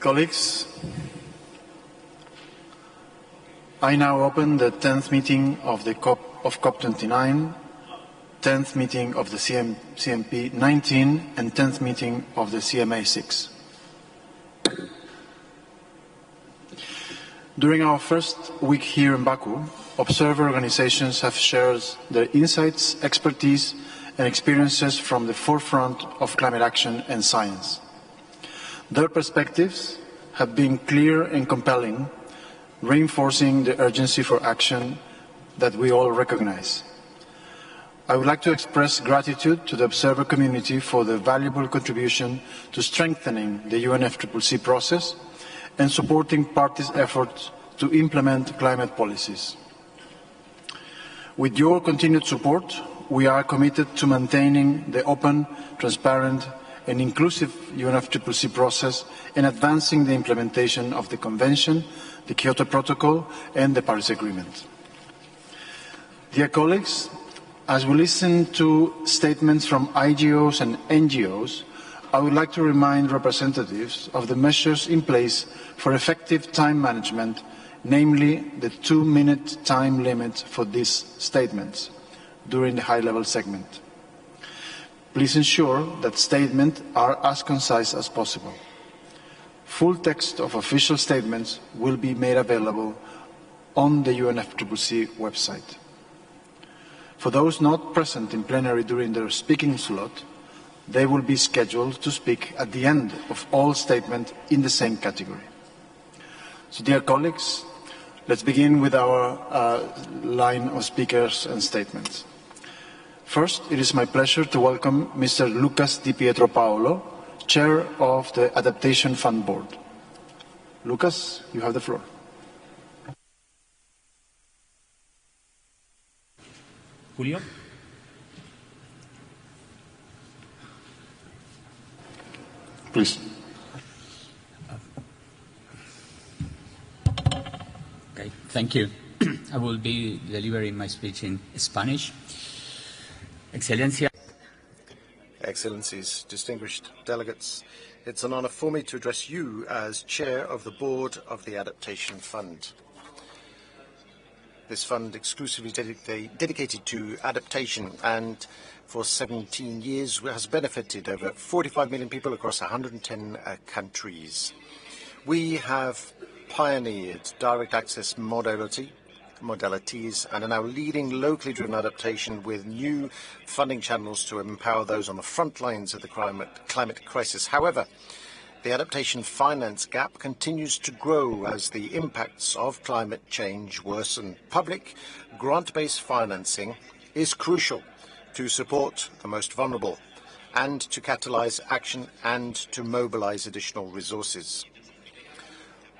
colleagues, I now open the 10th meeting of the COP29, 10th meeting of the CMP 19, and 10th meeting of the CMA 6. During our first week here in Baku, observer organizations have shared their insights, expertise, and experiences from the forefront of climate action and science. Their perspectives have been clear and compelling, reinforcing the urgency for action that we all recognize. I would like to express gratitude to the observer community for their valuable contribution to strengthening the UNFCCC process and supporting parties' efforts to implement climate policies. With your continued support, we are committed to maintaining the open, transparent, and inclusive UNFCCC process and advancing the implementation of the Convention, the Kyoto Protocol, and the Paris Agreement. Dear colleagues, as we listen to statements from IGOs and NGOs, I would like to remind representatives of the measures in place for effective time management, namely the 2-minute time limit for these statements during the high-level segment. Please ensure that statements are as concise as possible. Full text of official statements will be made available on the UNFCCC website. For those not present in plenary during their speaking slot, they will be scheduled to speak at the end of all statements in the same category. So, dear colleagues, let's begin with our line of speakers and statements. First, it is my pleasure to welcome Mr. Lucas Di Pietro Paolo, Chair of the Adaptation Fund Board. Lucas, you have the floor. Julio? Please. Okay, thank you. I will be delivering my speech in Spanish. Excelencia. Excellencies, distinguished delegates, it's an honor for me to address you as Chair of the Board of the Adaptation Fund. This fund exclusively dedicated to adaptation and for 17 years has benefited over 45 million people across 110 countries. We have pioneered direct access modalities and are now leading locally driven adaptation with new funding channels to empower those on the front lines of the climate crisis. However, the adaptation finance gap continues to grow as the impacts of climate change worsen. Public grant-based financing is crucial to support the most vulnerable and to catalyze action and to mobilize additional resources.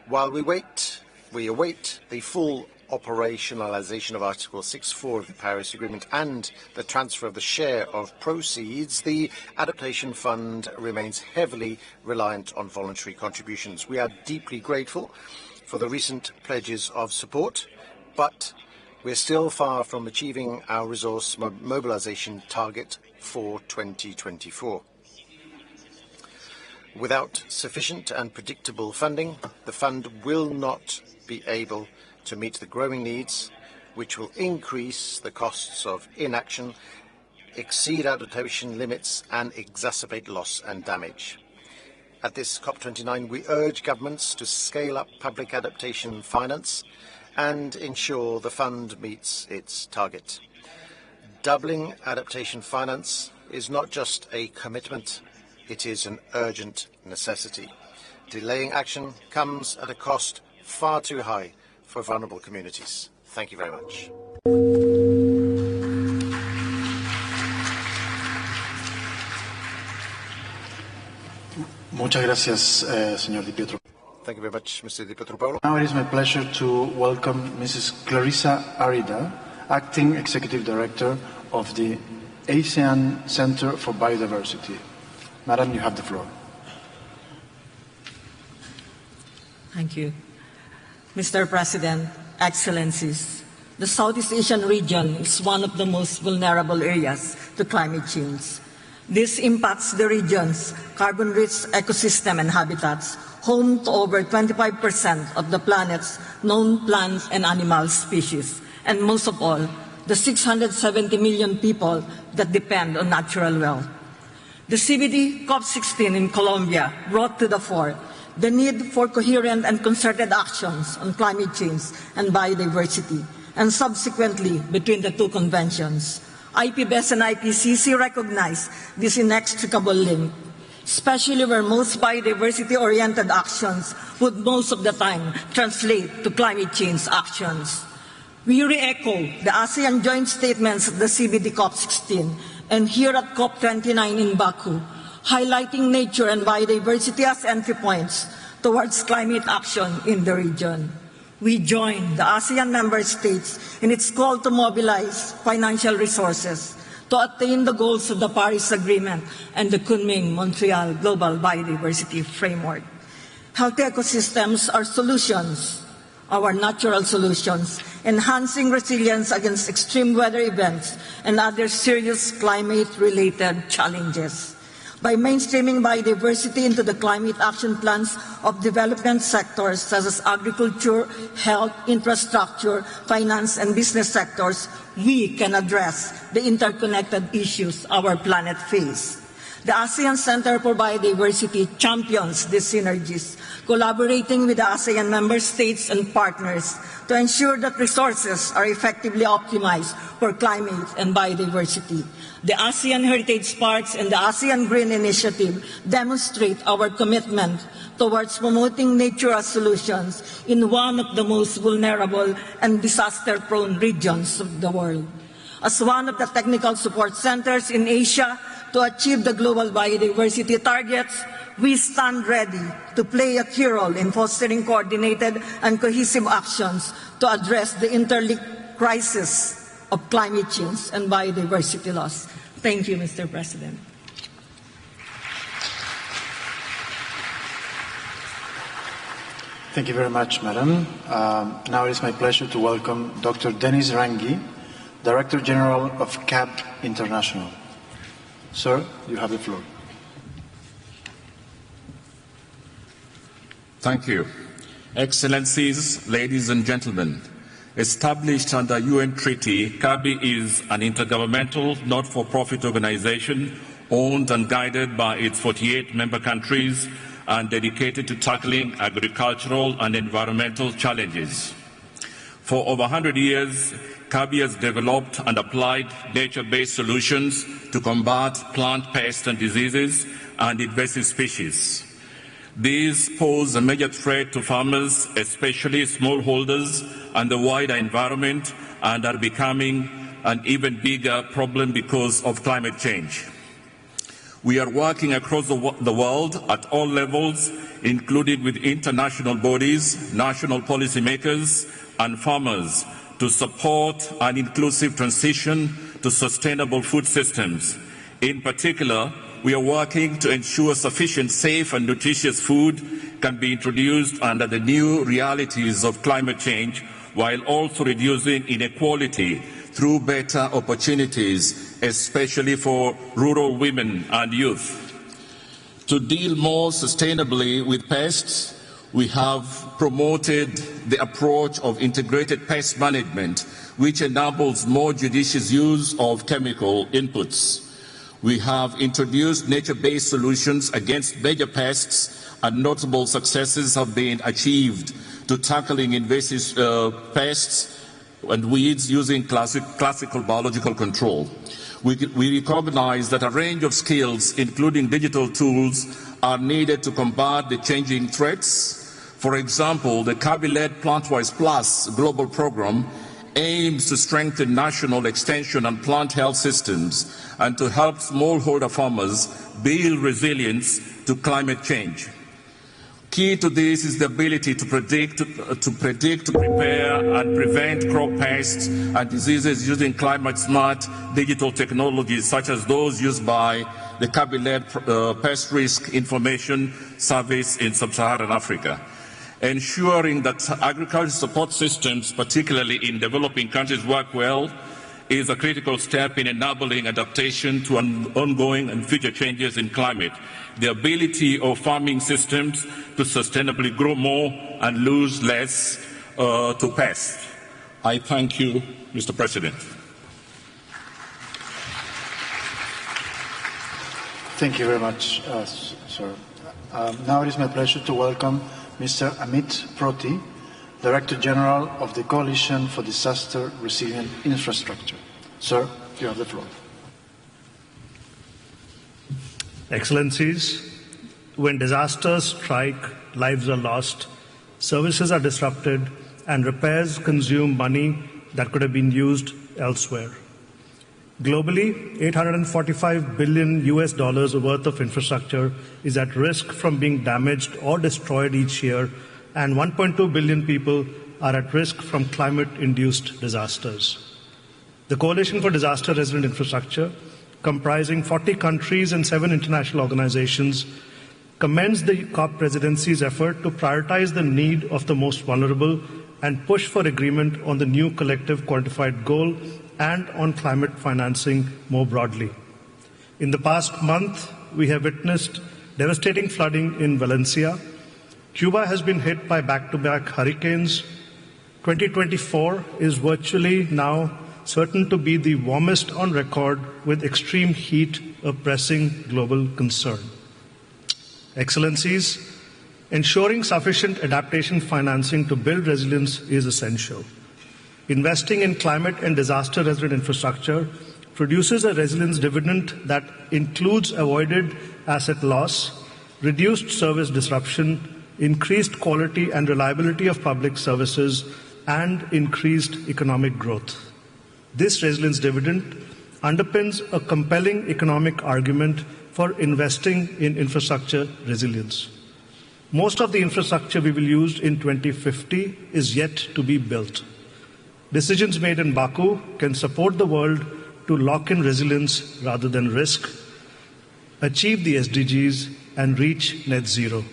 While we await the full operationalization of Article 6.4 of the Paris Agreement and the transfer of the share of proceeds, the Adaptation Fund remains heavily reliant on voluntary contributions. We are deeply grateful for the recent pledges of support, but we're still far from achieving our resource mobilization target for 2024. Without sufficient and predictable funding, the fund will not be able to meet the growing needs, which will increase the costs of inaction, exceed adaptation limits, and exacerbate loss and damage. At this COP29, we urge governments to scale up public adaptation finance and ensure the fund meets its target. Doubling adaptation finance is not just a commitment, it is an urgent necessity. Delaying action comes at a cost far too high for vulnerable communities. Thank you very much. Muchas gracias, señor Di Pietro. Thank you very much, Mr. Di Pietro Paolo. Now it is my pleasure to welcome Mrs. Clarissa Arida, Acting Executive Director of the ASEAN Center for Biodiversity. Madam, you have the floor. Thank you. Mr. President, Excellencies, the Southeast Asian region is one of the most vulnerable areas to climate change. This impacts the region's carbon-rich ecosystem and habitats, home to over 25% of the planet's known plant and animal species, and most of all, the 670 million people that depend on natural wealth. The CBD COP29 in Colombia brought to the fore the need for coherent and concerted actions on climate change and biodiversity, and subsequently between the two conventions. IPBES and IPCC recognize this inextricable link, especially where most biodiversity-oriented actions would most of the time translate to climate change actions. We re-echo the ASEAN joint statements of the CBD COP16 and here at COP29 in Baku, highlighting nature and biodiversity as entry points towards climate action in the region. We join the ASEAN member states in its call to mobilize financial resources to attain the goals of the Paris Agreement and the Kunming-Montreal Global Biodiversity Framework. Healthy ecosystems are solutions, our natural solutions, enhancing resilience against extreme weather events and other serious climate-related challenges. By mainstreaming biodiversity into the climate action plans of development sectors such as agriculture, health, infrastructure, finance, and business sectors, we can address the interconnected issues our planet faces. The ASEAN Center for Biodiversity champions these synergies, collaborating with the ASEAN member states and partners to ensure that resources are effectively optimized for climate and biodiversity. The ASEAN Heritage Parks and the ASEAN Green Initiative demonstrate our commitment towards promoting nature as solutions in one of the most vulnerable and disaster-prone regions of the world. As one of the technical support centers in Asia to achieve the global biodiversity targets, we stand ready to play a key role in fostering coordinated and cohesive actions to address the interlinked crisis of climate change and biodiversity loss. Thank you, Mr. President. Thank you very much, Madam. Now it is my pleasure to welcome Dr. Denis Rangi, Director General of CAB International. Sir, you have the floor. Thank you. Excellencies, ladies and gentlemen, established under UN Treaty, CABI is an intergovernmental, not-for-profit organization owned and guided by its 48 member countries and dedicated to tackling agricultural and environmental challenges. For over 100 years, CABI has developed and applied nature-based solutions to combat plant pests and diseases and invasive species. These pose a major threat to farmers, especially smallholders, and the wider environment, and are becoming an even bigger problem because of climate change. We are working across the world at all levels, including with international bodies, national policymakers, and farmers, to support an inclusive transition to sustainable food systems. In particular, we are working to ensure sufficient, safe, and nutritious food can be introduced under the new realities of climate change, while also reducing inequality through better opportunities, especially for rural women and youth. To deal more sustainably with pests, we have promoted the approach of integrated pest management, which enables more judicious use of chemical inputs. We have introduced nature-based solutions against major pests, and notable successes have been achieved to tackling invasive pests and weeds using classical biological control. We recognize that a range of skills, including digital tools, are needed to combat the changing threats. For example, the CABI-led Plantwise Plus global program aims to strengthen national extension and plant health systems and to help smallholder farmers build resilience to climate change. Key to this is the ability to predict, prepare, and prevent crop pests and diseases using climate-smart digital technologies such as those used by the CABI-led Pest Risk Information Service in Sub-Saharan Africa. Ensuring that agricultural support systems, particularly in developing countries, work well, is a critical step in enabling adaptation to ongoing and future changes in climate. The ability of farming systems to sustainably grow more and lose less to pests. I thank you, Mr. President. Thank you very much, sir. Now it is my pleasure to welcome Mr. Amit Proti, Director General of the Coalition for Disaster Resilient Infrastructure. Sir, you have the floor. Excellencies, when disasters strike, lives are lost, services are disrupted, and repairs consume money that could have been used elsewhere. Globally, $845 billion worth of infrastructure is at risk from being damaged or destroyed each year, and 1.2 billion people are at risk from climate-induced disasters. The Coalition for Disaster Resilient Infrastructure, comprising 40 countries and 7 international organizations, commends the COP presidency's effort to prioritize the need of the most vulnerable and push for agreement on the new collective quantified goal and on climate financing more broadly. In the past month, we have witnessed devastating flooding in Valencia. Cuba has been hit by back-to-back hurricanes. 2024 is virtually now certain to be the warmest on record, with extreme heat a pressing global concern. Excellencies, ensuring sufficient adaptation financing to build resilience is essential. Investing in climate and disaster resilient infrastructure produces a resilience dividend that includes avoided asset loss, reduced service disruption, increased quality and reliability of public services, and increased economic growth. This resilience dividend underpins a compelling economic argument for investing in infrastructure resilience. Most of the infrastructure we will use in 2050 is yet to be built. Decisions made in Baku can support the world to lock in resilience rather than risk, achieve the SDGs, and reach net zero.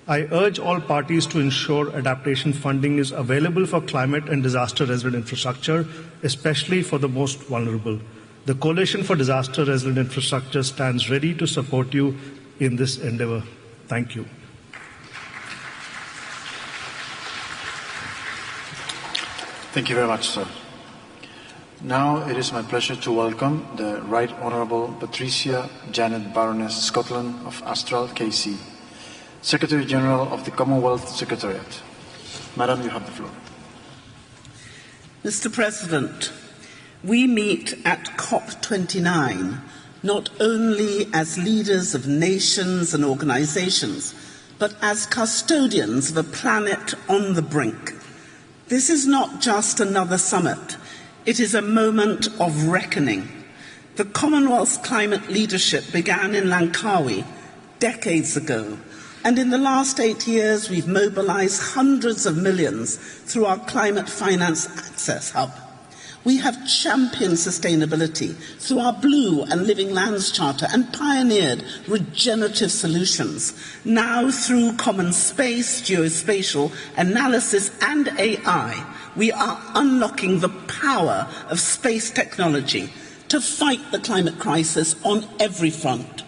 I urge all parties to ensure adaptation funding is available for climate and disaster resilient infrastructure, especially for the most vulnerable. The Coalition for Disaster Resilient Infrastructure stands ready to support you in this endeavor. Thank you. Thank you very much, sir. Now it is my pleasure to welcome the Right Honourable Patricia Janet Baroness Scotland of Astral, KC, Secretary General of the Commonwealth Secretariat. Madam, you have the floor. Mr. President, we meet at COP29 not only as leaders of nations and organizations, but as custodians of a planet on the brink. This is not just another summit. It is a moment of reckoning. The Commonwealth's climate leadership began in Langkawi decades ago, and in the last 8 years we've mobilized hundreds of millions through our Climate Finance Access Hub. We have championed sustainability through our Blue and Living Lands Charter and pioneered regenerative solutions. Now, through common space, geospatial analysis and AI, we are unlocking the power of space technology to fight the climate crisis on every front.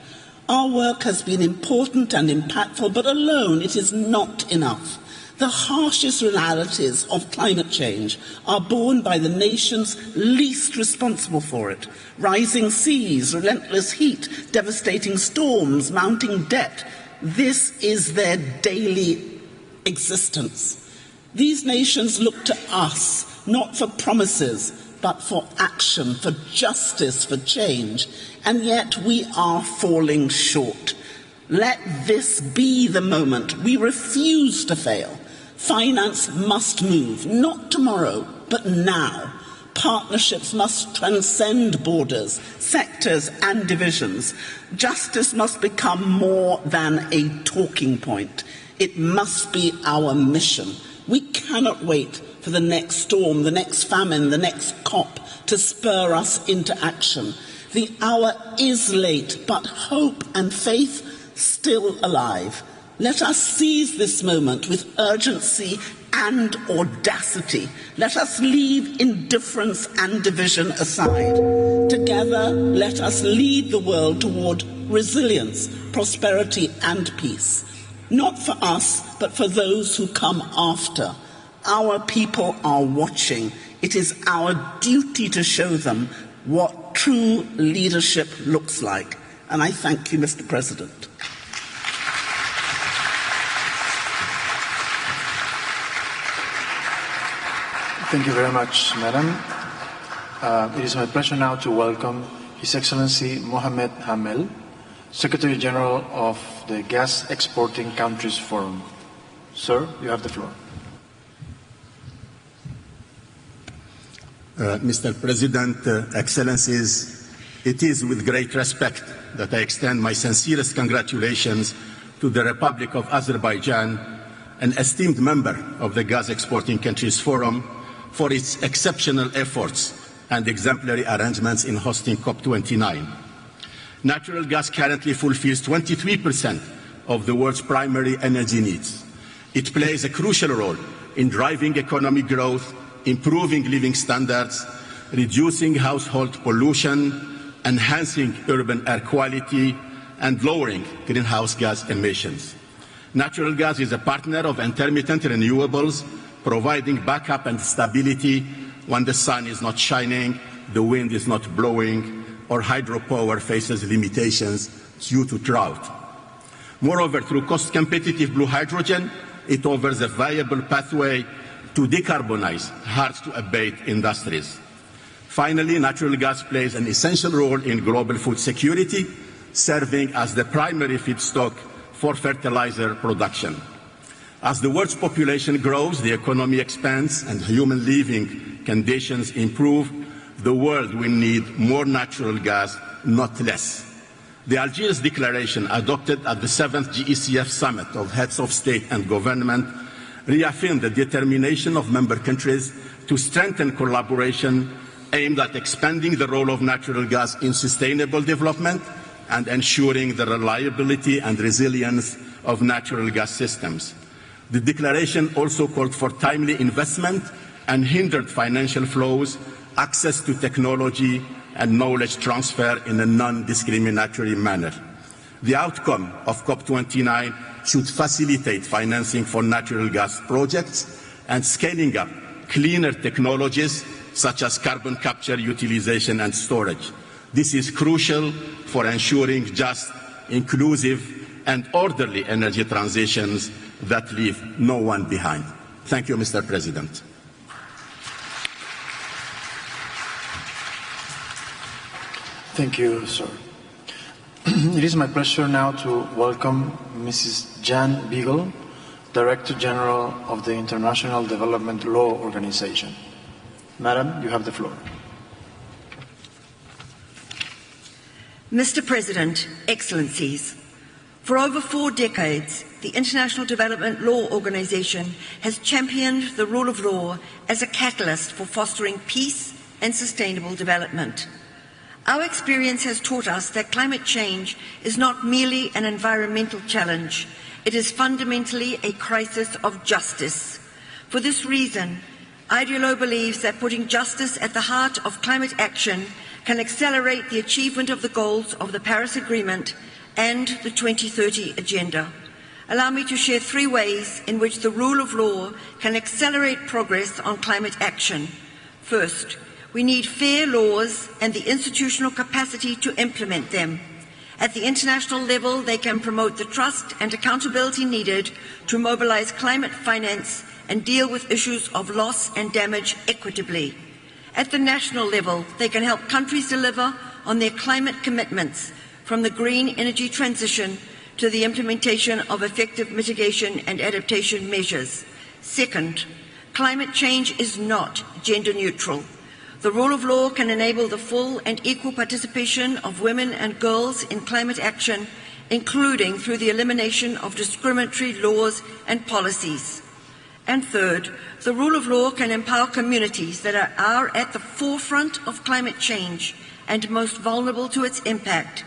Our work has been important and impactful, but alone it is not enough. The harshest realities of climate change are borne by the nations least responsible for it. Rising seas, relentless heat, devastating storms, mounting debt. This is their daily existence. These nations look to us, not for promises, but for action, for justice, for change. And yet we are falling short. Let this be the moment. We refuse to fail. Finance must move, not tomorrow, but now. Partnerships must transcend borders, sectors and divisions. Justice must become more than a talking point. It must be our mission. We cannot wait for the next storm, the next famine, the next COP to spur us into action. The hour is late, but hope and faith still alive. Let us seize this moment with urgency and audacity. Let us leave indifference and division aside. Together, let us lead the world toward resilience, prosperity, and peace. Not for us, but for those who come after. Our people are watching. It is our duty to show them what true leadership looks like. And I thank you, Mr. President. Thank you very much, Madam. It is my pleasure now to welcome His Excellency Mohamed Hamel, Secretary General of the Gas Exporting Countries Forum. Sir, you have the floor. Mr. President, Excellencies, it is with great respect that I extend my sincerest congratulations to the Republic of Azerbaijan, an esteemed member of the Gas Exporting Countries Forum, for its exceptional efforts and exemplary arrangements in hosting COP29. Natural gas currently fulfills 23% of the world's primary energy needs. It plays a crucial role in driving economic growth, improving living standards, reducing household pollution, enhancing urban air quality, and lowering greenhouse gas emissions. Natural gas is a partner of intermittent renewables, providing backup and stability when the sun is not shining, the wind is not blowing, or hydropower faces limitations due to drought. Moreover, through cost-competitive blue hydrogen, it offers a viable pathway to decarbonize hard-to-abate industries. Finally, natural gas plays an essential role in global food security, serving as the primary feedstock for fertilizer production. As the world's population grows, the economy expands, and human living conditions improve, the world will need more natural gas, not less. The Algiers Declaration, adopted at the 7th GECF Summit of Heads of State and Government, reaffirmed the determination of member countries to strengthen collaboration aimed at expanding the role of natural gas in sustainable development and ensuring the reliability and resilience of natural gas systems. The declaration also called for timely investment and hindered financial flows, access to technology, and knowledge transfer in a non-discriminatory manner. The outcome of COP29 should facilitate financing for natural gas projects and scaling up cleaner technologies such as carbon capture, utilization, and storage. This is crucial for ensuring just, inclusive, and orderly energy transitions that leave no one behind. Thank you, Mr. President. Thank you, sir. It is my pleasure now to welcome Mrs. Jan Beagle, Director General of the International Development Law Organization. Madam, you have the floor. Mr. President, Excellencies, for over 4 decades, the International Development Law Organization has championed the rule of law as a catalyst for fostering peace and sustainable development. Our experience has taught us that climate change is not merely an environmental challenge, it is fundamentally a crisis of justice. For this reason, IDLO believes that putting justice at the heart of climate action can accelerate the achievement of the goals of the Paris Agreement and the 2030 Agenda. Allow me to share 3 ways in which the rule of law can accelerate progress on climate action. First, we need fair laws and the institutional capacity to implement them. At the international level, they can promote the trust and accountability needed to mobilize climate finance and deal with issues of loss and damage equitably. At the national level, they can help countries deliver on their climate commitments, from the green energy transition to the implementation of effective mitigation and adaptation measures. Second, climate change is not gender neutral. The rule of law can enable the full and equal participation of women and girls in climate action, including through the elimination of discriminatory laws and policies. And third, the rule of law can empower communities that are at the forefront of climate change and most vulnerable to its impact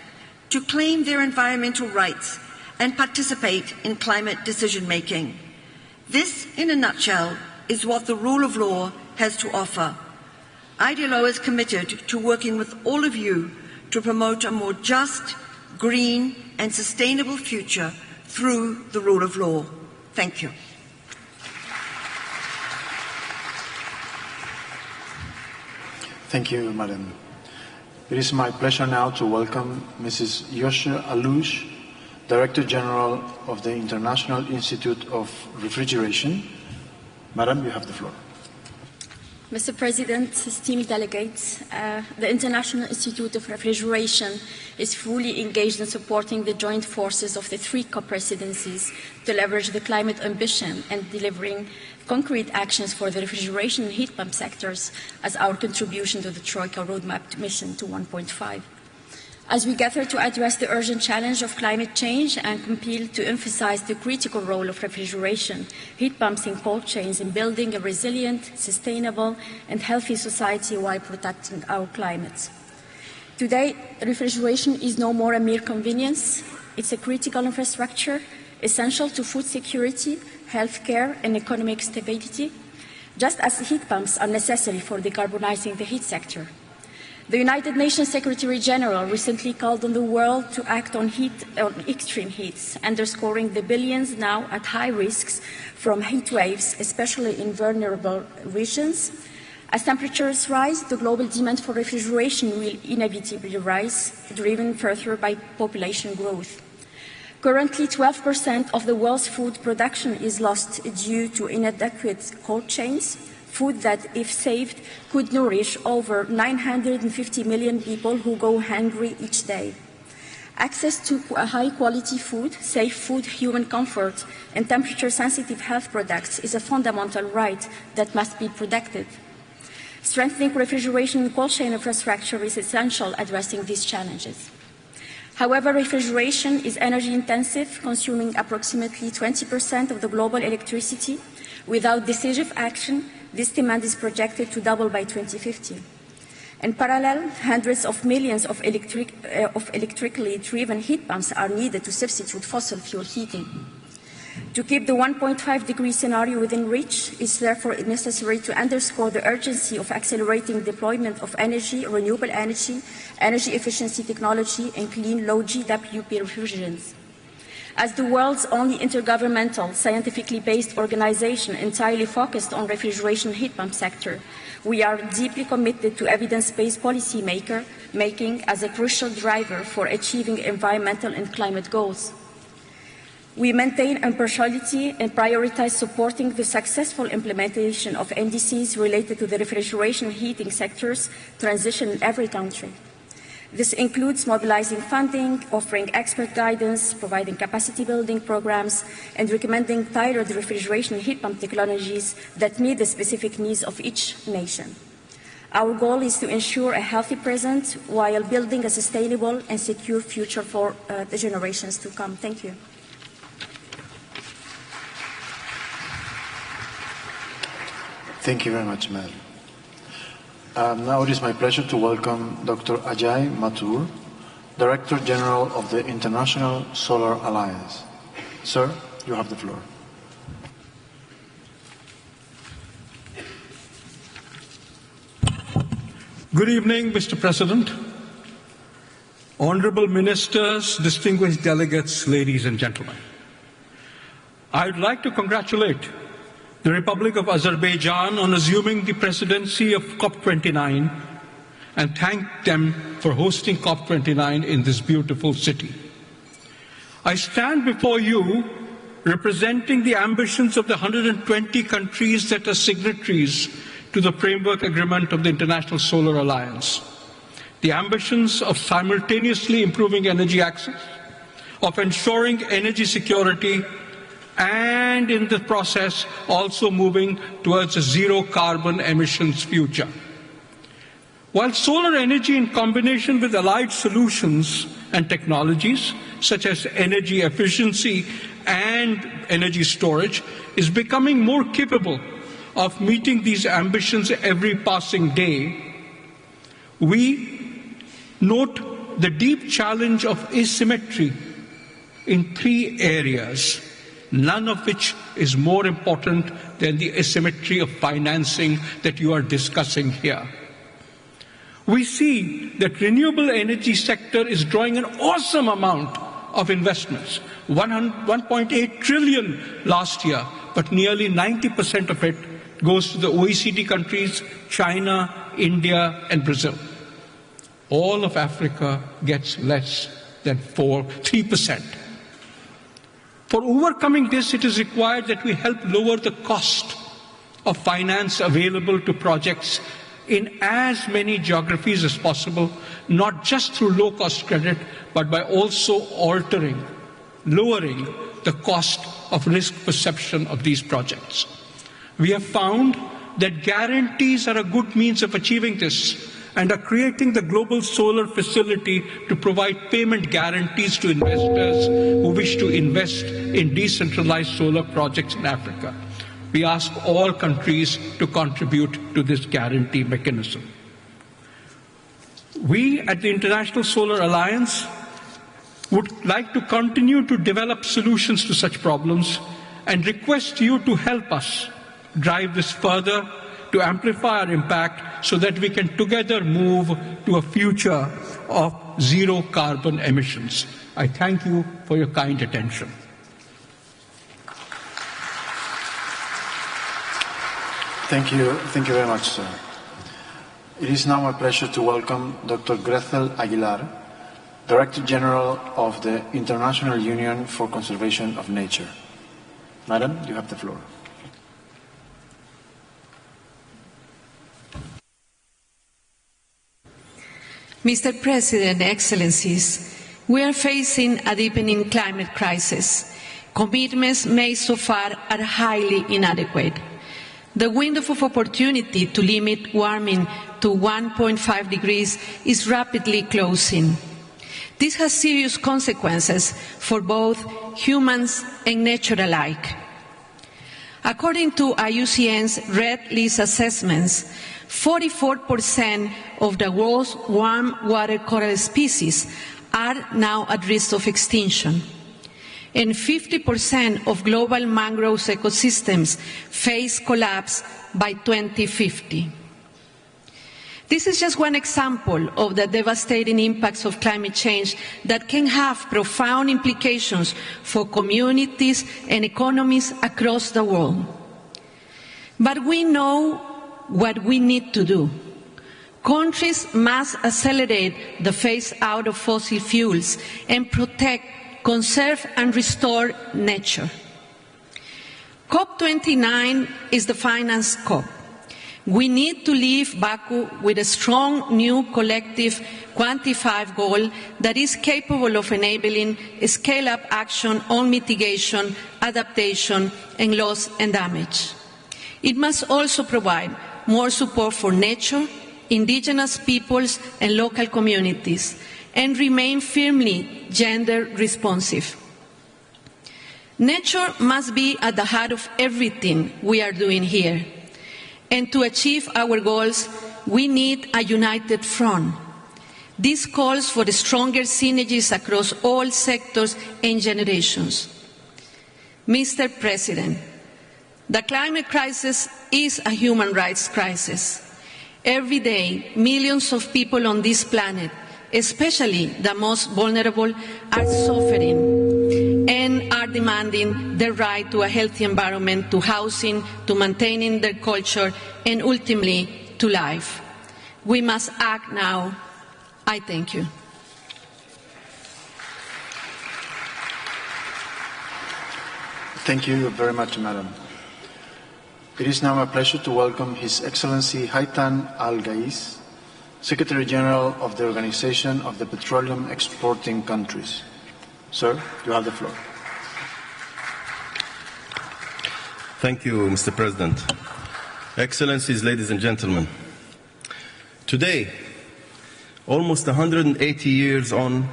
to claim their environmental rights and participate in climate decision-making. This, in a nutshell, is what the rule of law has to offer. IDLO is committed to working with all of you to promote a more just, green and sustainable future through the rule of law. Thank you. Thank you, Madam. It is my pleasure now to welcome Mrs. Yosha Alouche, Director General of the International Institute of Refrigeration. Madam, you have the floor. Mr. President, esteemed delegates, the International Institute of Refrigeration is fully engaged in supporting the joint forces of the 3 COP presidencies to leverage the climate ambition and delivering concrete actions for the refrigeration and heat pump sectors as our contribution to the Troika roadmap mission to 1.5. As we gather to address the urgent challenge of climate change and compelled to emphasize the critical role of refrigeration, heat pumps in cold chains in building a resilient, sustainable and healthy society while protecting our climate. Today, refrigeration is no more a mere convenience. It's a critical infrastructure essential to food security, healthcare and economic stability, just as heat pumps are necessary for decarbonizing the heat sector. The United Nations Secretary General recently called on the world to act on extreme heats, underscoring the billions now at high risks from heat waves, especially in vulnerable regions. As temperatures rise, the global demand for refrigeration will inevitably rise, driven further by population growth. Currently, 12% of the world's food production is lost due to inadequate cold chains, food that, if saved, could nourish over 950 million people who go hungry each day. Access to high-quality food, safe food, human comfort, and temperature-sensitive health products is a fundamental right that must be protected. Strengthening refrigeration and cold chain infrastructure is essential addressing these challenges. However, refrigeration is energy-intensive, consuming approximately 20% of the global electricity. Without decisive action, this demand is projected to double by 2050. In parallel, hundreds of millions of electrically driven heat pumps are needed to substitute fossil fuel heating. To keep the 1.5-degree scenario within reach, it is therefore necessary to underscore the urgency of accelerating deployment of energy, renewable energy, energy efficiency technology, and clean low GWP refrigerants. As the world's only intergovernmental, scientifically based organization entirely focused on refrigeration heat pump sector, we are deeply committed to evidence-based policy making as a crucial driver for achieving environmental and climate goals. We maintain impartiality and prioritize supporting the successful implementation of NDCs related to the refrigeration heating sector's transition in every country. This includes mobilizing funding, offering expert guidance, providing capacity building programs, and recommending tailored refrigeration heat pump technologies that meet the specific needs of each nation. Our goal is to ensure a healthy present while building a sustainable and secure future for the generations to come. Thank you. Thank you very much, Madam. Now it is my pleasure to welcome Dr. Ajay Mathur, Director General of the International Solar Alliance. Sir, you have the floor. Good evening, Mr. President, honorable ministers, distinguished delegates, ladies and gentlemen. I would like to congratulate the Republic of Azerbaijan on assuming the presidency of COP29 and thank them for hosting COP29 in this beautiful city. I stand before you representing the ambitions of the 120 countries that are signatories to the Framework Agreement of the International Solar Alliance. The ambitions of simultaneously improving energy access, of ensuring energy security, and in the process also moving towards a zero carbon emissions future. While solar energy in combination with allied solutions and technologies such as energy efficiency and energy storage is becoming more capable of meeting these ambitions every passing day, we note the deep challenge of asymmetry in 3 areas, none of which is more important than the asymmetry of financing that you are discussing here. We see that renewable energy sector is drawing an awesome amount of investments, 1.8 trillion last year, but nearly 90% of it goes to the OECD countries, China, India, and Brazil. All of Africa gets less than 3%. For overcoming this, it is required that we help lower the cost of finance available to projects in as many geographies as possible, not just through low-cost credit, but by also lowering the cost of risk perception of these projects. We have found that guarantees are a good means of achieving this, and are creating the Global Solar Facility to provide payment guarantees to investors who wish to invest in decentralized solar projects in Africa. We ask all countries to contribute to this guarantee mechanism. We at the International Solar Alliance would like to continue to develop solutions to such problems and request you to help us drive this further to amplify our impact so that we can together move to a future of zero carbon emissions. I thank you for your kind attention. Thank you very much, sir. It is now my pleasure to welcome Dr. Grethel Aguilar, Director General of the International Union for Conservation of Nature. Madam, you have the floor. Mr. President, Excellencies, we are facing a deepening climate crisis. Commitments made so far are highly inadequate. The window of opportunity to limit warming to 1.5 degrees is rapidly closing. This has serious consequences for both humans and nature alike. According to IUCN's Red List assessments, 44% of the world's warm water coral species are now at risk of extinction, and 50% of global mangrove ecosystems face collapse by 2050. This is just one example of the devastating impacts of climate change that can have profound implications for communities and economies across the world. But we know what we need to do. Countries must accelerate the phase out of fossil fuels and protect, conserve and restore nature. COP29 is the finance COP. We need to leave Baku with a strong new collective quantified goal that is capable of enabling scale-up action on mitigation, adaptation and loss and damage. It must also provide more support for nature, indigenous peoples and local communities, and remain firmly gender responsive. Nature must be at the heart of everything we are doing here. And to achieve our goals, we need a united front. This calls for stronger synergies across all sectors and generations. Mr. President, the climate crisis is a human rights crisis. Every day, millions of people on this planet, especially the most vulnerable, are suffering and are demanding the right to a healthy environment, to housing, to maintaining their culture, and ultimately to life. We must act now. I thank you. Thank you very much, Madam. It is now my pleasure to welcome His Excellency Haitham Al-Ghais, Secretary General of the Organization of the Petroleum Exporting Countries. Sir, you have the floor. Thank you, Mr. President. Excellencies, ladies and gentlemen. Today, almost 180 years on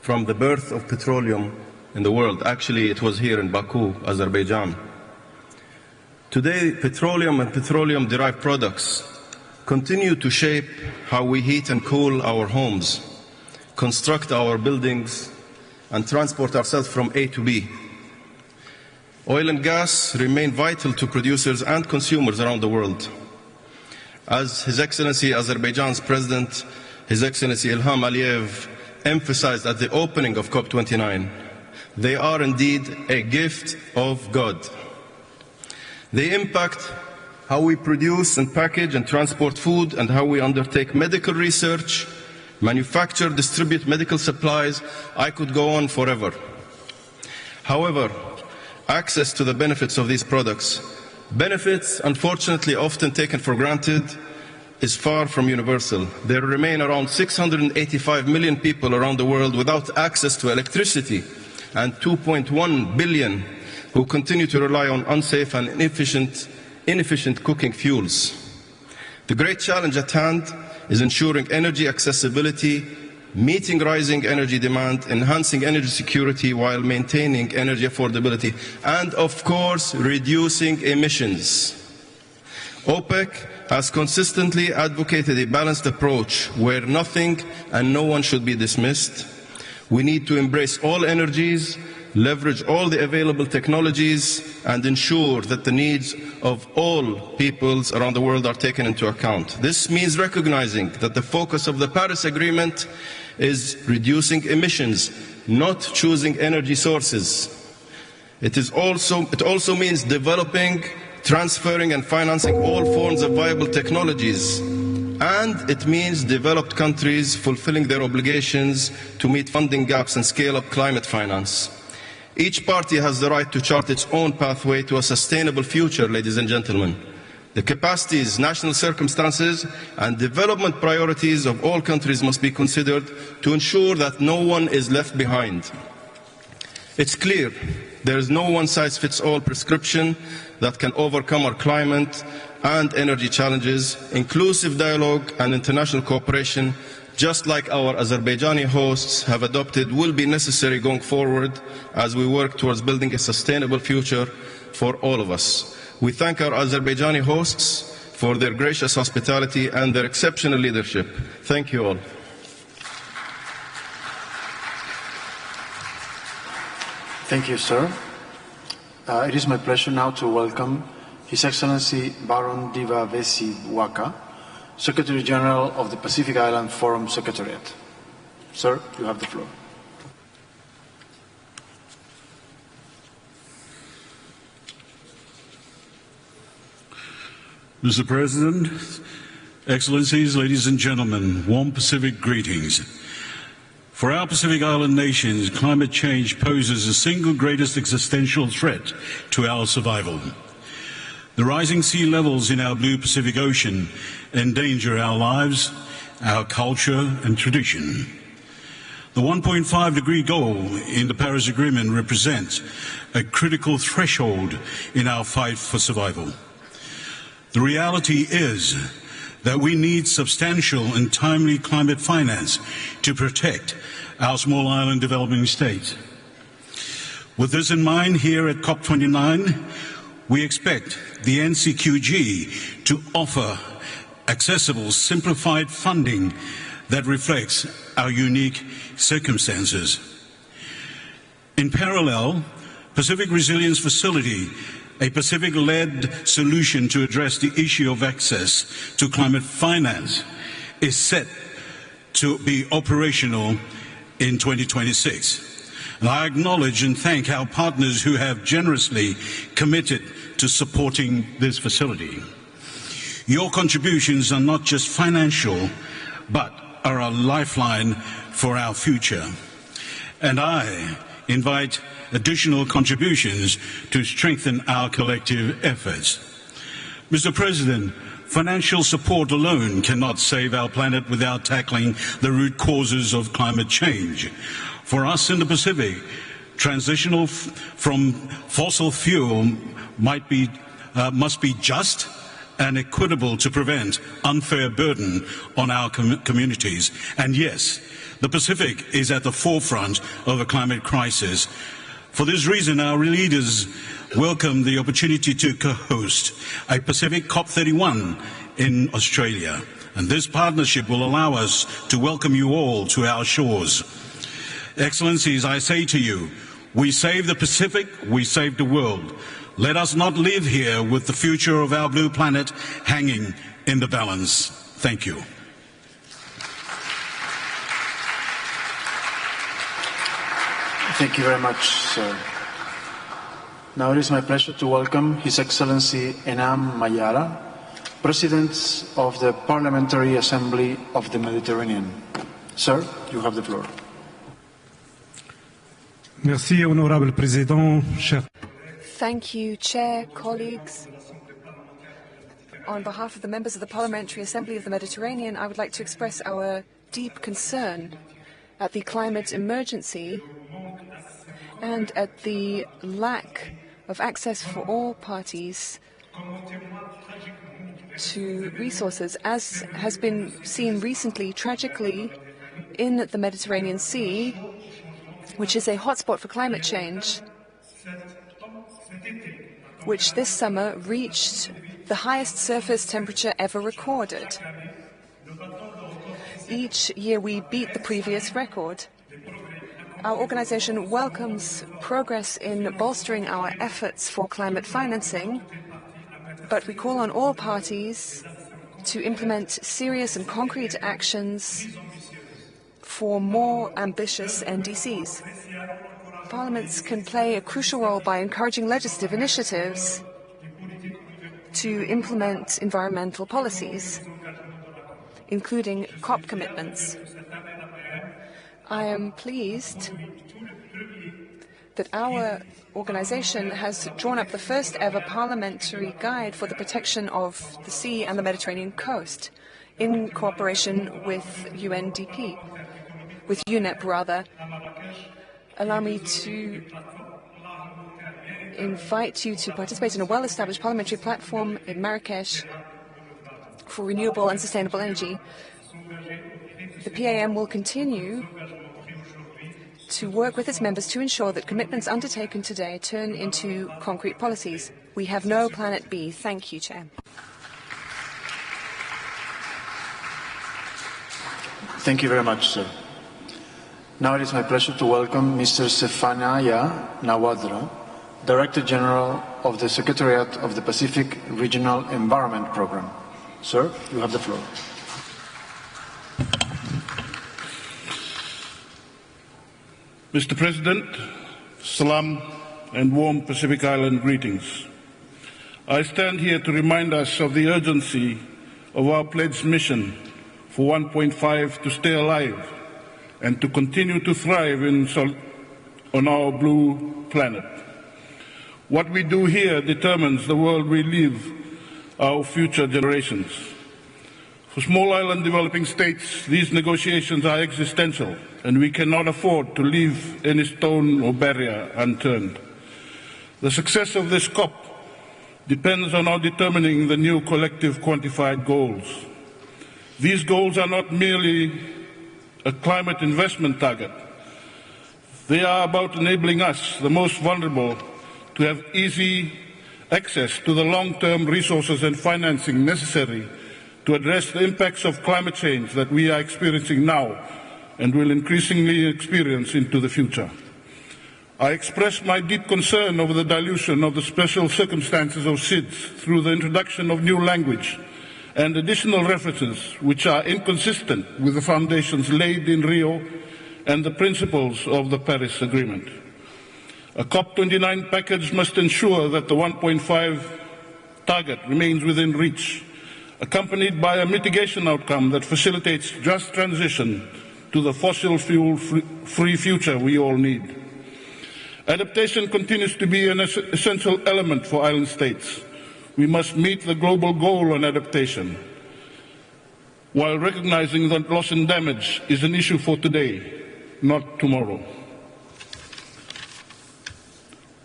from the birth of petroleum in the world, actually it was here in Baku, Azerbaijan. Today, petroleum and petroleum-derived products continue to shape how we heat and cool our homes, construct our buildings, and transport ourselves from A to B. Oil and gas remain vital to producers and consumers around the world. As His Excellency Azerbaijan's President, His Excellency Ilham Aliyev, emphasized at the opening of COP29, they are indeed a gift of God. They impact how we produce and package and transport food and how we undertake medical research, manufacture, distribute medical supplies. I could go on forever. However, access to the benefits of these products, benefits unfortunately often taken for granted, is far from universal. There remain around 685 million people around the world without access to electricity, and 2.1 billion who continue to rely on unsafe and inefficient cooking fuels. The great challenge at hand is ensuring energy accessibility, meeting rising energy demand, enhancing energy security while maintaining energy affordability, and of course, reducing emissions. OPEC has consistently advocated a balanced approach where nothing and no one should be dismissed. We need to embrace all energies, leverage all the available technologies, and ensure that the needs of all peoples around the world are taken into account. This means recognizing that the focus of the Paris Agreement is reducing emissions, not choosing energy sources. It also means developing, transferring and financing all forms of viable technologies. And it means developed countries fulfilling their obligations to meet funding gaps and scale up climate finance. Each party has the right to chart its own pathway to a sustainable future, ladies and gentlemen. The capacities, national circumstances, and development priorities of all countries must be considered to ensure that no one is left behind. It's clear there is no one-size-fits-all prescription that can overcome our climate and energy challenges. Inclusive dialogue and international cooperation, just like our Azerbaijani hosts have adopted, will be necessary going forward as we work towards building a sustainable future for all of us. We thank our Azerbaijani hosts for their gracious hospitality and their exceptional leadership. Thank you all. Thank you, sir. It is my pleasure now to welcome His Excellency Baron Diva Vesi Waka, Secretary General of the Pacific Island Forum Secretariat. Sir, you have the floor. Mr. President, Excellencies, ladies and gentlemen, warm Pacific greetings. For our Pacific Island nations, climate change poses the single greatest existential threat to our survival. The rising sea levels in our blue Pacific Ocean endanger our lives, our culture and tradition. The 1.5-degree goal in the Paris Agreement represents a critical threshold in our fight for survival. The reality is that we need substantial and timely climate finance to protect our small island developing states. With this in mind, here at COP29, we expect the NCQG to offer accessible, simplified funding that reflects our unique circumstances. In parallel, Pacific Resilience Facility, a Pacific-led solution to address the issue of access to climate finance, is set to be operational in 2026. And I acknowledge and thank our partners who have generously committed to supporting this facility. Your contributions are not just financial, but are a lifeline for our future. And I invite additional contributions to strengthen our collective efforts. Mr. President, financial support alone cannot save our planet without tackling the root causes of climate change. For us in the Pacific, transitional from fossil fuel must be just and equitable to prevent unfair burden on our communities. And yes, the Pacific is at the forefront of the climate crisis. For this reason, our leaders welcome the opportunity to co-host a Pacific COP31 in Australia. And this partnership will allow us to welcome you all to our shores. Excellencies, I say to you, We save the Pacific, we save the world. Let us not live here with the future of our blue planet hanging in the balance. Thank you. Thank you very much, sir. Now it is my pleasure to welcome His Excellency Enam Mayara, President of the Parliamentary Assembly of the Mediterranean. Sir, you have the floor. Merci, Honorable Président, cher. Thank you, Chair, colleagues. On behalf of the members of the Parliamentary Assembly of the Mediterranean, I would like to express our deep concern at the climate emergency and at the lack of access for all parties to resources, as has been seen recently, tragically, in the Mediterranean Sea, which is a hotspot for climate change, which this summer reached the highest surface temperature ever recorded. Each year we beat the previous record. Our organization welcomes progress in bolstering our efforts for climate financing, but we call on all parties to implement serious and concrete actions for more ambitious NDCs. Parliaments can play a crucial role by encouraging legislative initiatives to implement environmental policies, including COP commitments. I am pleased that our organization has drawn up the first ever parliamentary guide for the protection of the sea and the Mediterranean coast in cooperation with UNEP rather. Allow me to invite you to participate in a well-established parliamentary platform in Marrakesh for renewable and sustainable energy. The PAM will continue to work with its members to ensure that commitments undertaken today turn into concrete policies. We have no planet B. Thank you, Chair. Thank you very much, sir. Now it is my pleasure to welcome Mr. Zephaniah Nawadra, Director General of the Secretariat of the Pacific Regional Environment Program. Sir, you have the floor. Mr. President, salam and warm Pacific Island greetings. I stand here to remind us of the urgency of our pledged mission for 1.5 to stay alive and to continue to thrive on our blue planet. What we do here determines the world we leave our future generations. For small island developing states, these negotiations are existential, and we cannot afford to leave any stone or barrier unturned. The success of this COP depends on our determining the new collective quantified goals. These goals are not merely a climate investment target. They are about enabling us, the most vulnerable, to have easy access to the long-term resources and financing necessary to address the impacts of climate change that we are experiencing now and will increasingly experience into the future. I express my deep concern over the dilution of the special circumstances of SIDS through the introduction of new language and additional references which are inconsistent with the foundations laid in Rio and the principles of the Paris Agreement. A COP29 package must ensure that the 1.5 target remains within reach, accompanied by a mitigation outcome that facilitates just transition to the fossil fuel-free future we all need. Adaptation continues to be an essential element for island states. We must meet the global goal on adaptation, while recognizing that loss and damage is an issue for today, not tomorrow.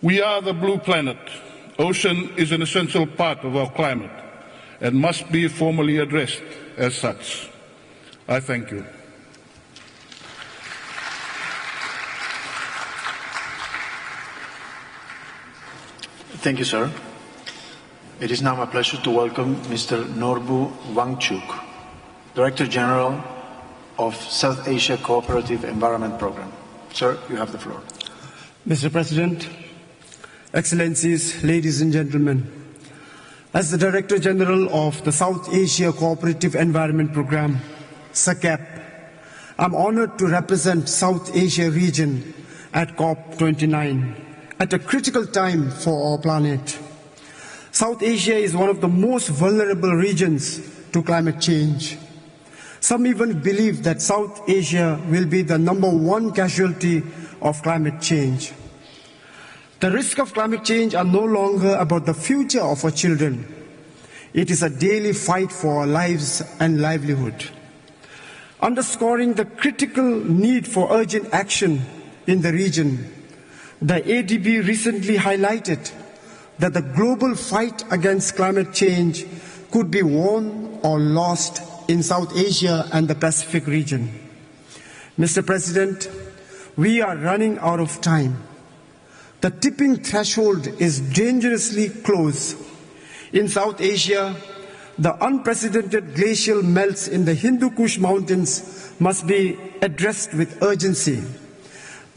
We are the blue planet. Ocean is an essential part of our climate and must be formally addressed as such. I thank you. Thank you, sir. It is now my pleasure to welcome Mr. Norbu Wangchuk, Director General of South Asia Cooperative Environment Program. Sir, you have the floor. Mr. President, Excellencies, ladies and gentlemen, as the Director General of the South Asia Cooperative Environment Programme, COP, I'm honored to represent South Asia region at COP29 at a critical time for our planet. South Asia is one of the most vulnerable regions to climate change. Some even believe that South Asia will be the #1 casualty of climate change. The risks of climate change are no longer about the future of our children. It is a daily fight for our lives and livelihood. Underscoring the critical need for urgent action in the region, the ADB recently highlighted that the global fight against climate change could be won or lost in South Asia and the Pacific region. Mr. President, we are running out of time. The tipping threshold is dangerously close. In South Asia, the unprecedented glacial melts in the Hindu Kush mountains must be addressed with urgency.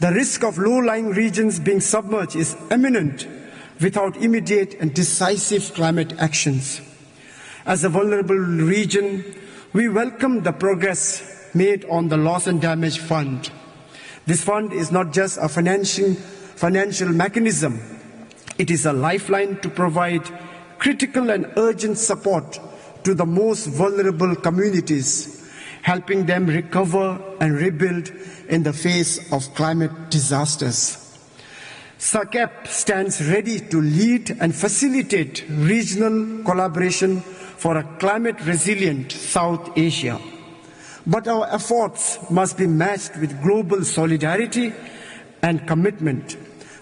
The risk of low-lying regions being submerged is imminent without immediate and decisive climate actions. As a vulnerable region, we welcome the progress made on the Loss and Damage Fund. This fund is not just a financial mechanism. It is a lifeline to provide critical and urgent support to the most vulnerable communities, helping them recover and rebuild in the face of climate disasters. SACEP stands ready to lead and facilitate regional collaboration for a climate-resilient South Asia. But our efforts must be matched with global solidarity and commitment.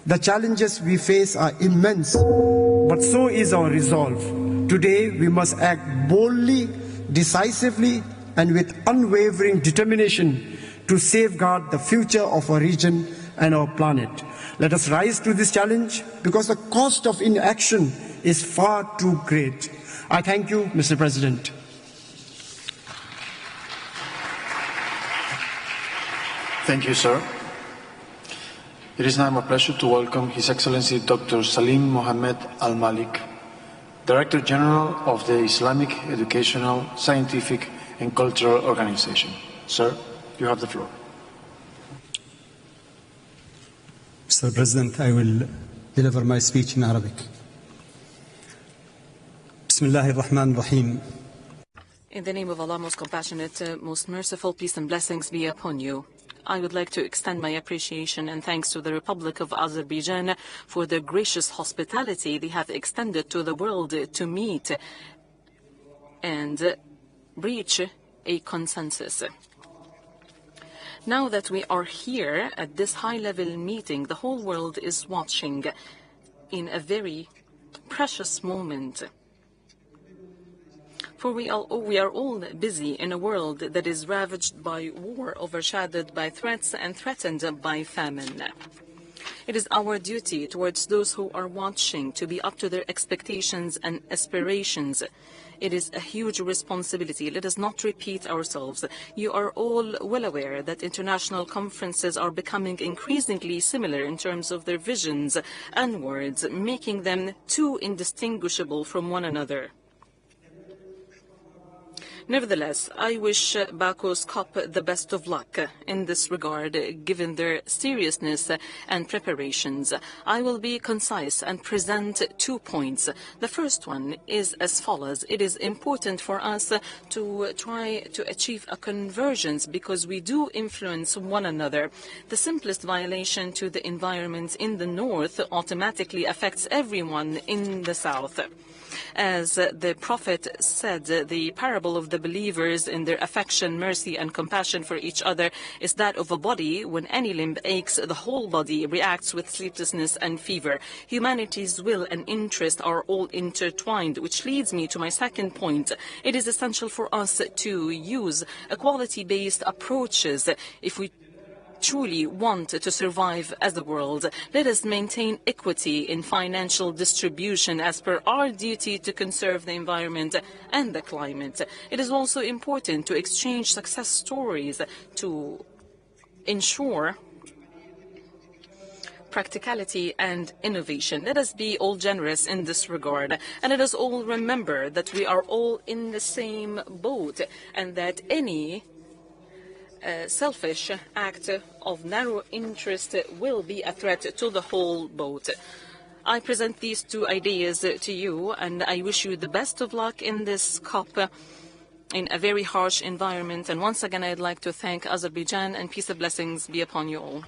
The challenges we face are immense, but so is our resolve. Today, we must act boldly, decisively, and with unwavering determination to safeguard the future of our region and our planet. Let us rise to this challenge because the cost of inaction is far too great. I thank you, Mr. President. Thank you, sir. It is now my pleasure to welcome His Excellency Dr. Salim Mohammed Al-Malik, Director General of the Islamic Educational, Scientific and Cultural Organization. Sir, you have the floor. Mr. President, I will deliver my speech in Arabic. Bismillahir Rahmanir Rahim. In the name of Allah, most compassionate, most merciful, peace and blessings be upon you. I would like to extend my appreciation and thanks to the Republic of Azerbaijan for the gracious hospitality they have extended to the world to meet and reach a consensus. Now that we are here at this high-level meeting, the whole world is watching in a very precious moment. For we are all busy in a world that is ravaged by war, overshadowed by threats, and threatened by famine. It is our duty towards those who are watching to be up to their expectations and aspirations. It is a huge responsibility. Let us not repeat ourselves. You are all well aware that international conferences are becoming increasingly similar in terms of their visions and words, making them too indistinguishable from one another. Nevertheless, I wish Baku's COP the best of luck in this regard, given their seriousness and preparations. I will be concise and present 2 points. The first one is as follows. It is important for us to try to achieve a convergence because we do influence one another. The simplest violation to the environment in the north automatically affects everyone in the south. As the Prophet said, the parable of the believers in their affection, mercy, and compassion for each other is that of a body. When any limb aches, the whole body reacts with sleeplessness and fever. Humanity's will and interest are all intertwined, which leads me to my second point. It is essential for us to use equality-based approaches if we truly want to survive as a world. Let us maintain equity in financial distribution as per our duty to conserve the environment and the climate. It is also important to exchange success stories to ensure practicality and innovation. Let us be all generous in this regard, and let us all remember that we are all in the same boat, and that any selfish act of narrow interest will be a threat to the whole boat. I present these two ideas to you, and I wish you the best of luck in this COP in a very harsh environment. And once again, I'd like to thank Azerbaijan, and peace and blessings be upon you all.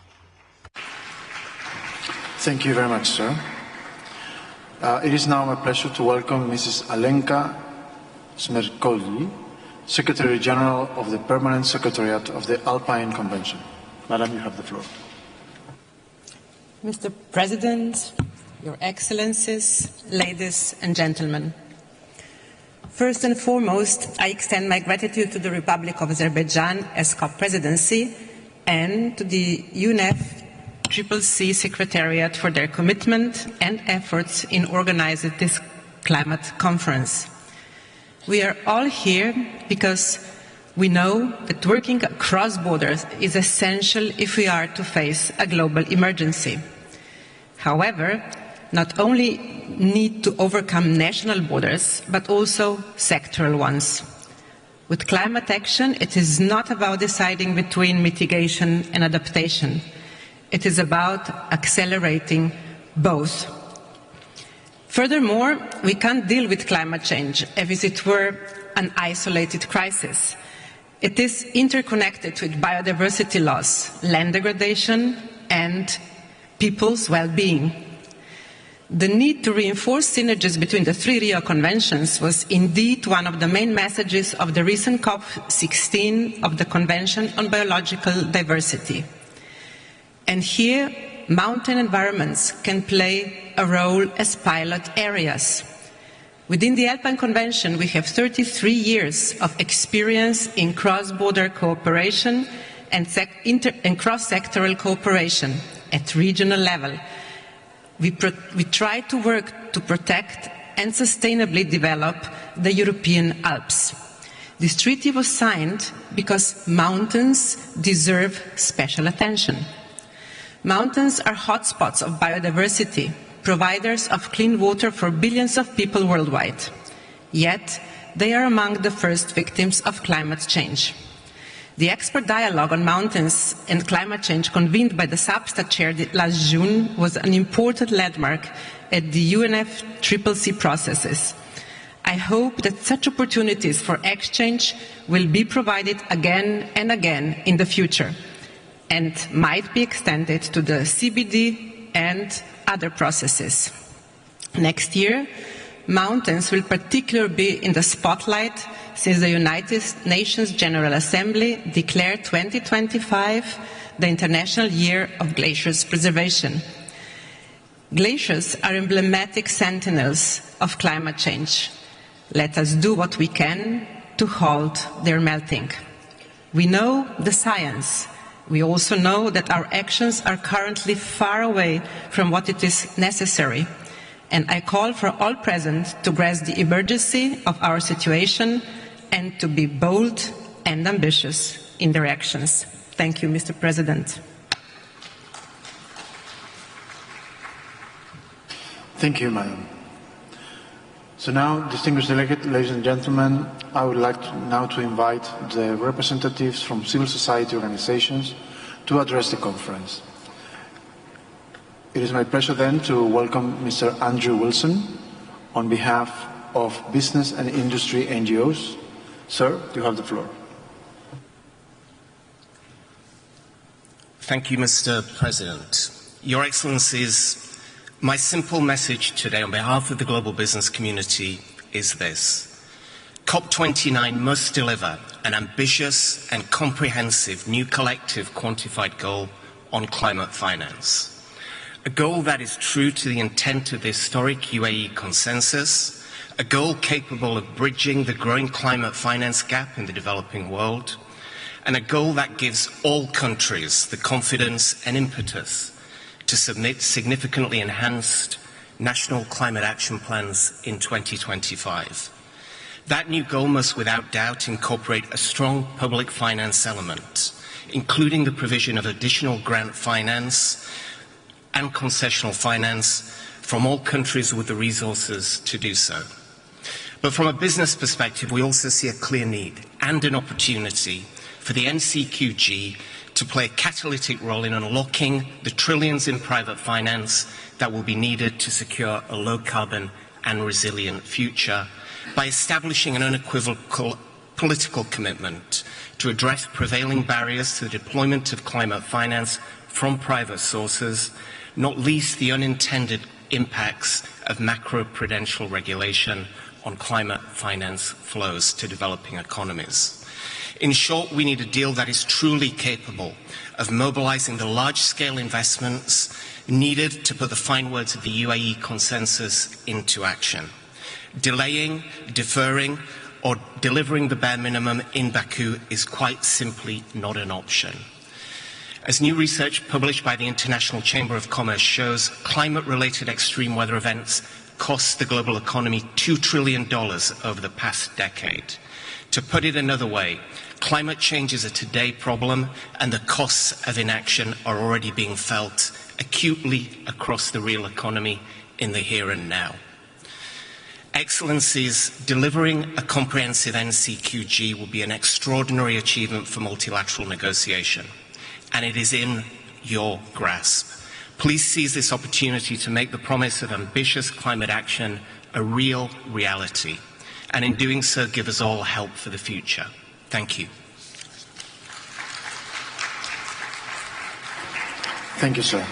Thank you very much, sir. It is now my pleasure to welcome Mrs. Alenka Smerkolji, Secretary General of the Permanent Secretariat of the Alpine Convention. Madam, you have the floor. Mr. President, Your Excellencies, ladies and gentlemen. First and foremost, I extend my gratitude to the Republic of Azerbaijan as COP presidency and to the UNFCCC Secretariat for their commitment and efforts in organizing this climate conference. We are all here because we know that working across borders is essential if we are to face a global emergency. However, not only need to overcome national borders, but also sectoral ones. With climate action, it is not about deciding between mitigation and adaptation. It is about accelerating both. Furthermore, we can't deal with climate change as if it were an isolated crisis. It is interconnected with biodiversity loss, land degradation, and people's well-being. The need to reinforce synergies between the three Rio Conventions was indeed one of the main messages of the recent COP16 of the Convention on Biological Diversity. And here, mountain environments can play a role as pilot areas. Within the Alpine Convention, we have 33 years of experience in cross-border cooperation and cross-sectoral cooperation at regional level. We try to work to protect and sustainably develop the European Alps. This treaty was signed because mountains deserve special attention. Mountains are hotspots of biodiversity, providers of clean water for billions of people worldwide. Yet, they are among the first victims of climate change. The expert dialogue on mountains and climate change convened by the SAPSTA chair last June was an important landmark at the UNFCCC processes. I hope that such opportunities for exchange will be provided again and again in the future and might be extended to the CBD and other processes. Next year, mountains will particularly be in the spotlight since the United Nations General Assembly declared 2025 the International Year of Glaciers Preservation. Glaciers are emblematic sentinels of climate change. Let us do what we can to halt their melting. We know the science. We also know that our actions are currently far away from what it is necessary. And I call for all present to grasp the emergency of our situation and to be bold and ambitious in their actions. Thank you, Mr. President. Thank you, Madam. So now, distinguished delegates, ladies and gentlemen, I would like now to invite the representatives from civil society organizations to address the conference. It is my pleasure then to welcome Mr. Andrew Wilson on behalf of business and industry NGOs. Sir, you have the floor. Thank you, Mr. President. Your Excellencies, my simple message today on behalf of the global business community is this. COP29 must deliver an ambitious and comprehensive new collective quantified goal on climate finance. A goal that is true to the intent of the historic UAE consensus, a goal capable of bridging the growing climate finance gap in the developing world, and a goal that gives all countries the confidence and impetus to submit significantly enhanced national climate action plans in 2025. That new goal must without doubt incorporate a strong public finance element, including the provision of additional grant finance and concessional finance from all countries with the resources to do so. But from a business perspective, we also see a clear need and an opportunity for the NCQG to play a catalytic role in unlocking the trillions in private finance that will be needed to secure a low-carbon and resilient future by establishing an unequivocal political commitment to address prevailing barriers to the deployment of climate finance from private sources, not least the unintended impacts of macro-prudential regulation on climate finance flows to developing economies. In short, we need a deal that is truly capable of mobilizing the large-scale investments needed to put the fine words of the UAE consensus into action. Delaying, deferring, or delivering the bare minimum in Baku is quite simply not an option. As new research published by the International Chamber of Commerce shows, climate-related extreme weather events cost the global economy $2 trillion over the past decade. To put it another way, climate change is a today problem, and the costs of inaction are already being felt acutely across the real economy in the here and now. Excellencies, delivering a comprehensive NCQG will be an extraordinary achievement for multilateral negotiation, and it is in your grasp. Please seize this opportunity to make the promise of ambitious climate action a real reality, and in doing so, give us all help for the future. Thank you. Thank you, sir.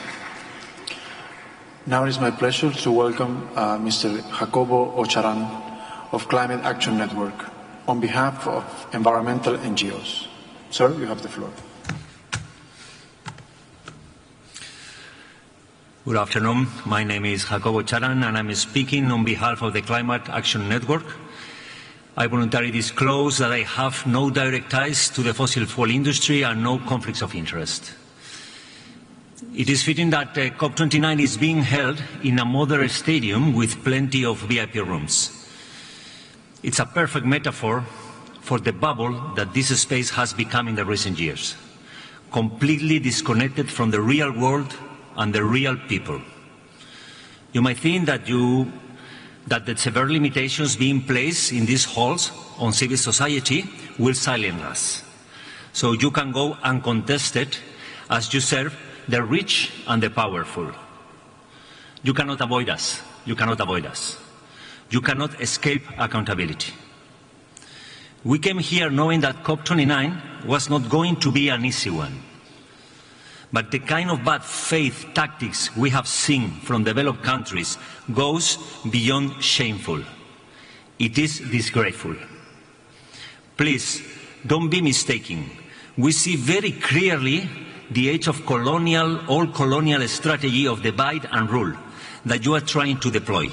Now it is my pleasure to welcome Mr. Jacobo Ocharan of Climate Action Network on behalf of environmental NGOs. Sir, you have the floor. Good afternoon. My name is Jacobo Ocharan, and I'm speaking on behalf of the Climate Action Network. I voluntarily disclose that I have no direct ties to the fossil fuel industry and no conflicts of interest. It is fitting that COP29 is being held in a modern stadium with plenty of VIP rooms. It's a perfect metaphor for the bubble that this space has become in the recent years, completely disconnected from the real world and the real people. You might think that the severe limitations being placed in these halls on civil society will silence us, so you can go uncontested as you serve the rich and the powerful. You cannot avoid us. You cannot avoid us. You cannot escape accountability. We came here knowing that COP29 was not going to be an easy one. But the kind of bad faith tactics we have seen from developed countries goes beyond shameful. It is disgraceful. Please, don't be mistaken. We see very clearly the age of old colonial strategy of divide and rule that you are trying to deploy.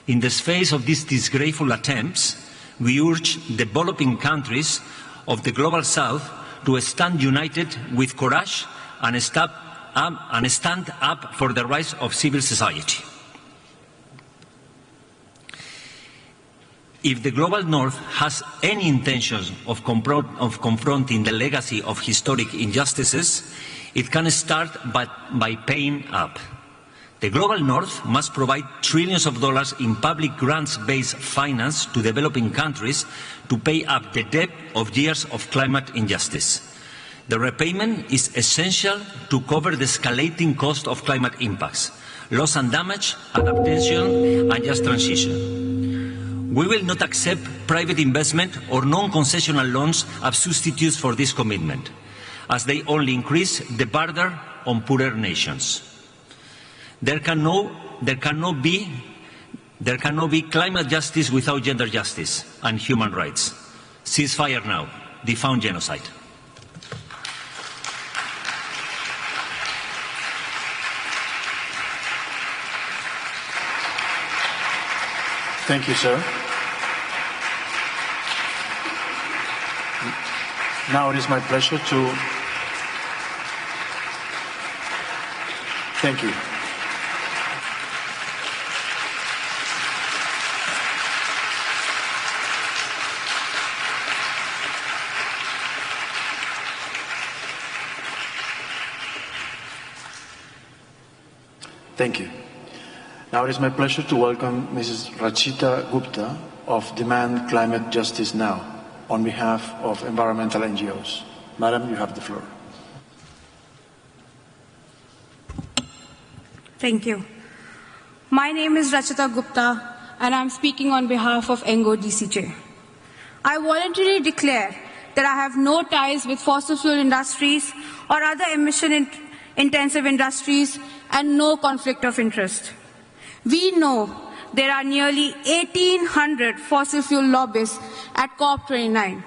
In the face of these disgraceful attempts, we urge developing countries of the Global South to stand united with courage and stand up for the rights of civil society. If the Global North has any intentions of confronting the legacy of historic injustices, it can start by paying up. The Global North must provide trillions of dollars in public grants-based finance to developing countries to pay up the debt of years of climate injustice. The repayment is essential to cover the escalating cost of climate impacts, loss and damage, adaptation, and just transition. We will not accept private investment or non-concessional loans as substitutes for this commitment, as they only increase the burden on poorer nations. There cannot be climate justice without gender justice and human rights. Ceasefire now. Defund genocide. Thank you, sir. Now it is my pleasure to thank you. Thank you. Now it is my pleasure to welcome Mrs. Rachita Gupta of Demand Climate Justice Now on behalf of environmental NGOs. Madam, you have the floor. Thank you. My name is Rachita Gupta and I'm speaking on behalf of ENGO DCJ. I voluntarily declare that I have no ties with fossil fuel industries or other emission-intensive industries and no conflict of interest. We know there are nearly 1,800 fossil fuel lobbyists at COP29.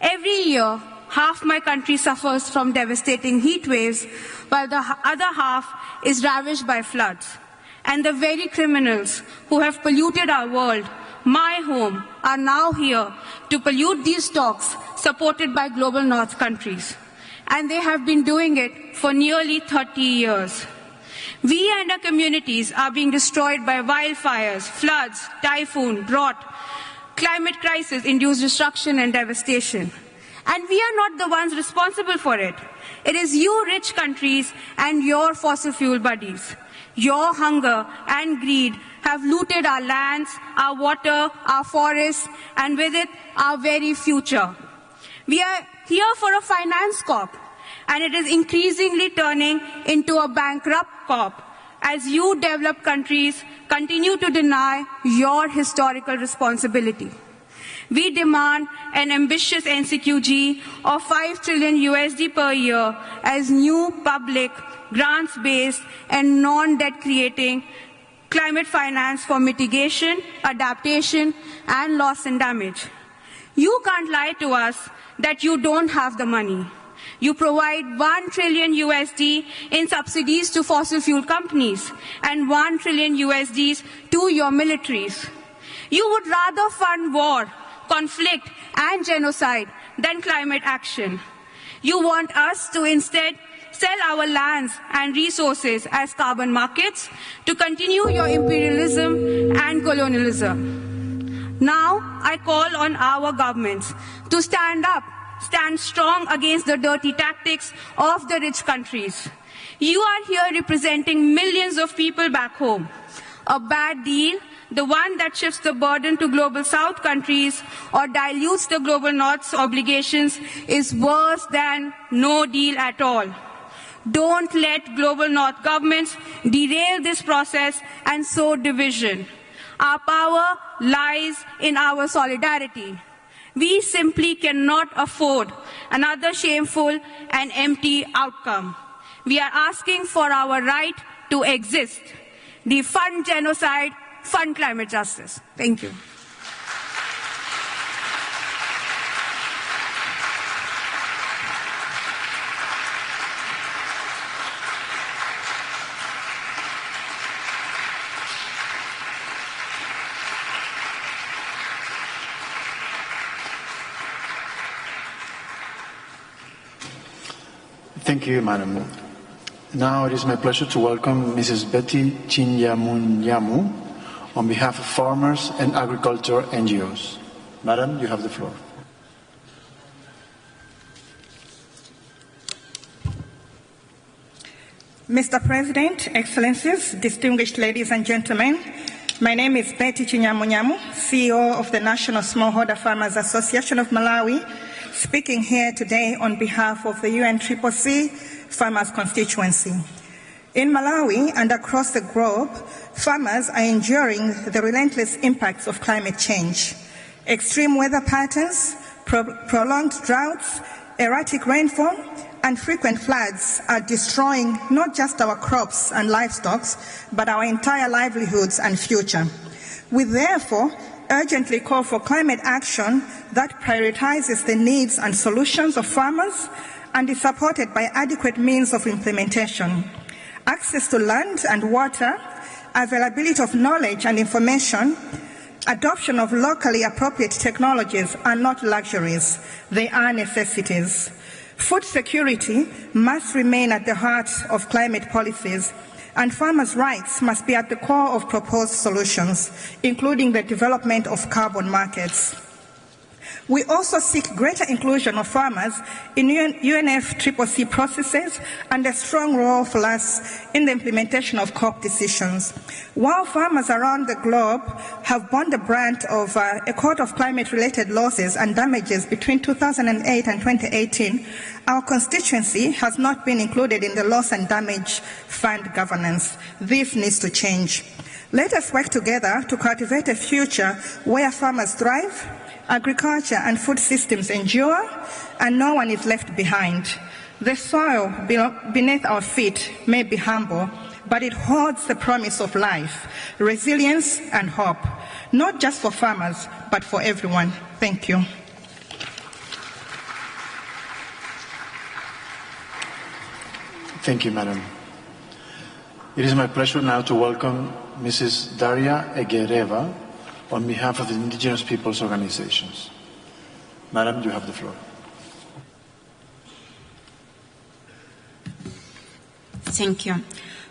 Every year, half my country suffers from devastating heat waves, while the other half is ravaged by floods. And the very criminals who have polluted our world, my home, are now here to pollute these talks supported by global north countries. And they have been doing it for nearly 30 years. We and our communities are being destroyed by wildfires, floods, typhoon, drought, climate crisis-induced destruction and devastation. And we are not the ones responsible for it. It is you rich countries and your fossil fuel buddies. Your hunger and greed have looted our lands, our water, our forests, and with it, our very future. We are here for a finance COP, and it is increasingly turning into a bankrupt COP as you developed countries continue to deny your historical responsibility. We demand an ambitious NCQG of $5 trillion USD per year as new public, grants-based and non-debt creating climate finance for mitigation, adaptation and loss and damage. You can't lie to us that you don't have the money. You provide $1 trillion USD in subsidies to fossil fuel companies and $1 trillion USDs to your militaries. You would rather fund war, conflict and genocide than climate action. You want us to instead sell our lands and resources as carbon markets to continue your imperialism and colonialism. Now I call on our governments to stand up, stand strong against the dirty tactics of the rich countries. You are here representing millions of people back home. A bad deal, the one that shifts the burden to global south countries or dilutes the global north's obligations, is worse than no deal at all. Don't let global north governments derail this process and sow division. Our power lies in our solidarity. We simply cannot afford another shameful and empty outcome. We are asking for our right to exist. Defund genocide, fund climate justice. Thank you. Thank you, Madam. Now it is my pleasure to welcome Mrs. Betty Chinyamunyamu on behalf of farmers and agriculture NGOs. Madam, you have the floor. Mr. President, Excellencies, distinguished ladies and gentlemen, my name is Betty Chinyamunyamu, CEO of the National Smallholder Farmers Association of Malawi, speaking here today on behalf of the UNCCC Farmers Constituency. In Malawi and across the globe, farmers are enduring the relentless impacts of climate change. Extreme weather patterns, prolonged droughts, erratic rainfall, and frequent floods are destroying not just our crops and livestock, but our entire livelihoods and future. We therefore urgently call for climate action that prioritizes the needs and solutions of farmers and is supported by adequate means of implementation. Access to land and water, availability of knowledge and information, adoption of locally appropriate technologies are not luxuries, they are necessities. Food security must remain at the heart of climate policies, and farmers' rights must be at the core of proposed solutions, including the development of carbon markets. We also seek greater inclusion of farmers in UNFCCC processes and a strong role for us in the implementation of COP decisions. While farmers around the globe have borne the brunt of a quart of climate-related losses and damages between 2008 and 2018, our constituency has not been included in the loss and damage fund governance. This needs to change. Let us work together to cultivate a future where farmers thrive, agriculture and food systems endure, and no one is left behind. The soil beneath our feet may be humble, but it holds the promise of life, resilience, and hope, not just for farmers, but for everyone. Thank you. Thank you, Madam. It is my pleasure now to welcome Mrs. Daria Egereva on behalf of the Indigenous Peoples Organizations. Madam, you have the floor. Thank you.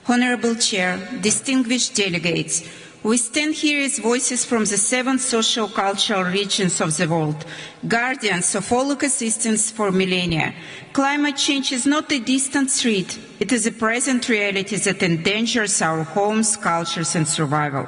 Honorable Chair, distinguished delegates, we stand here as voices from the 7 socio-cultural regions of the world, guardians of all ecosystems for millennia. Climate change is not a distant threat, it is a present reality that endangers our homes, cultures and survival.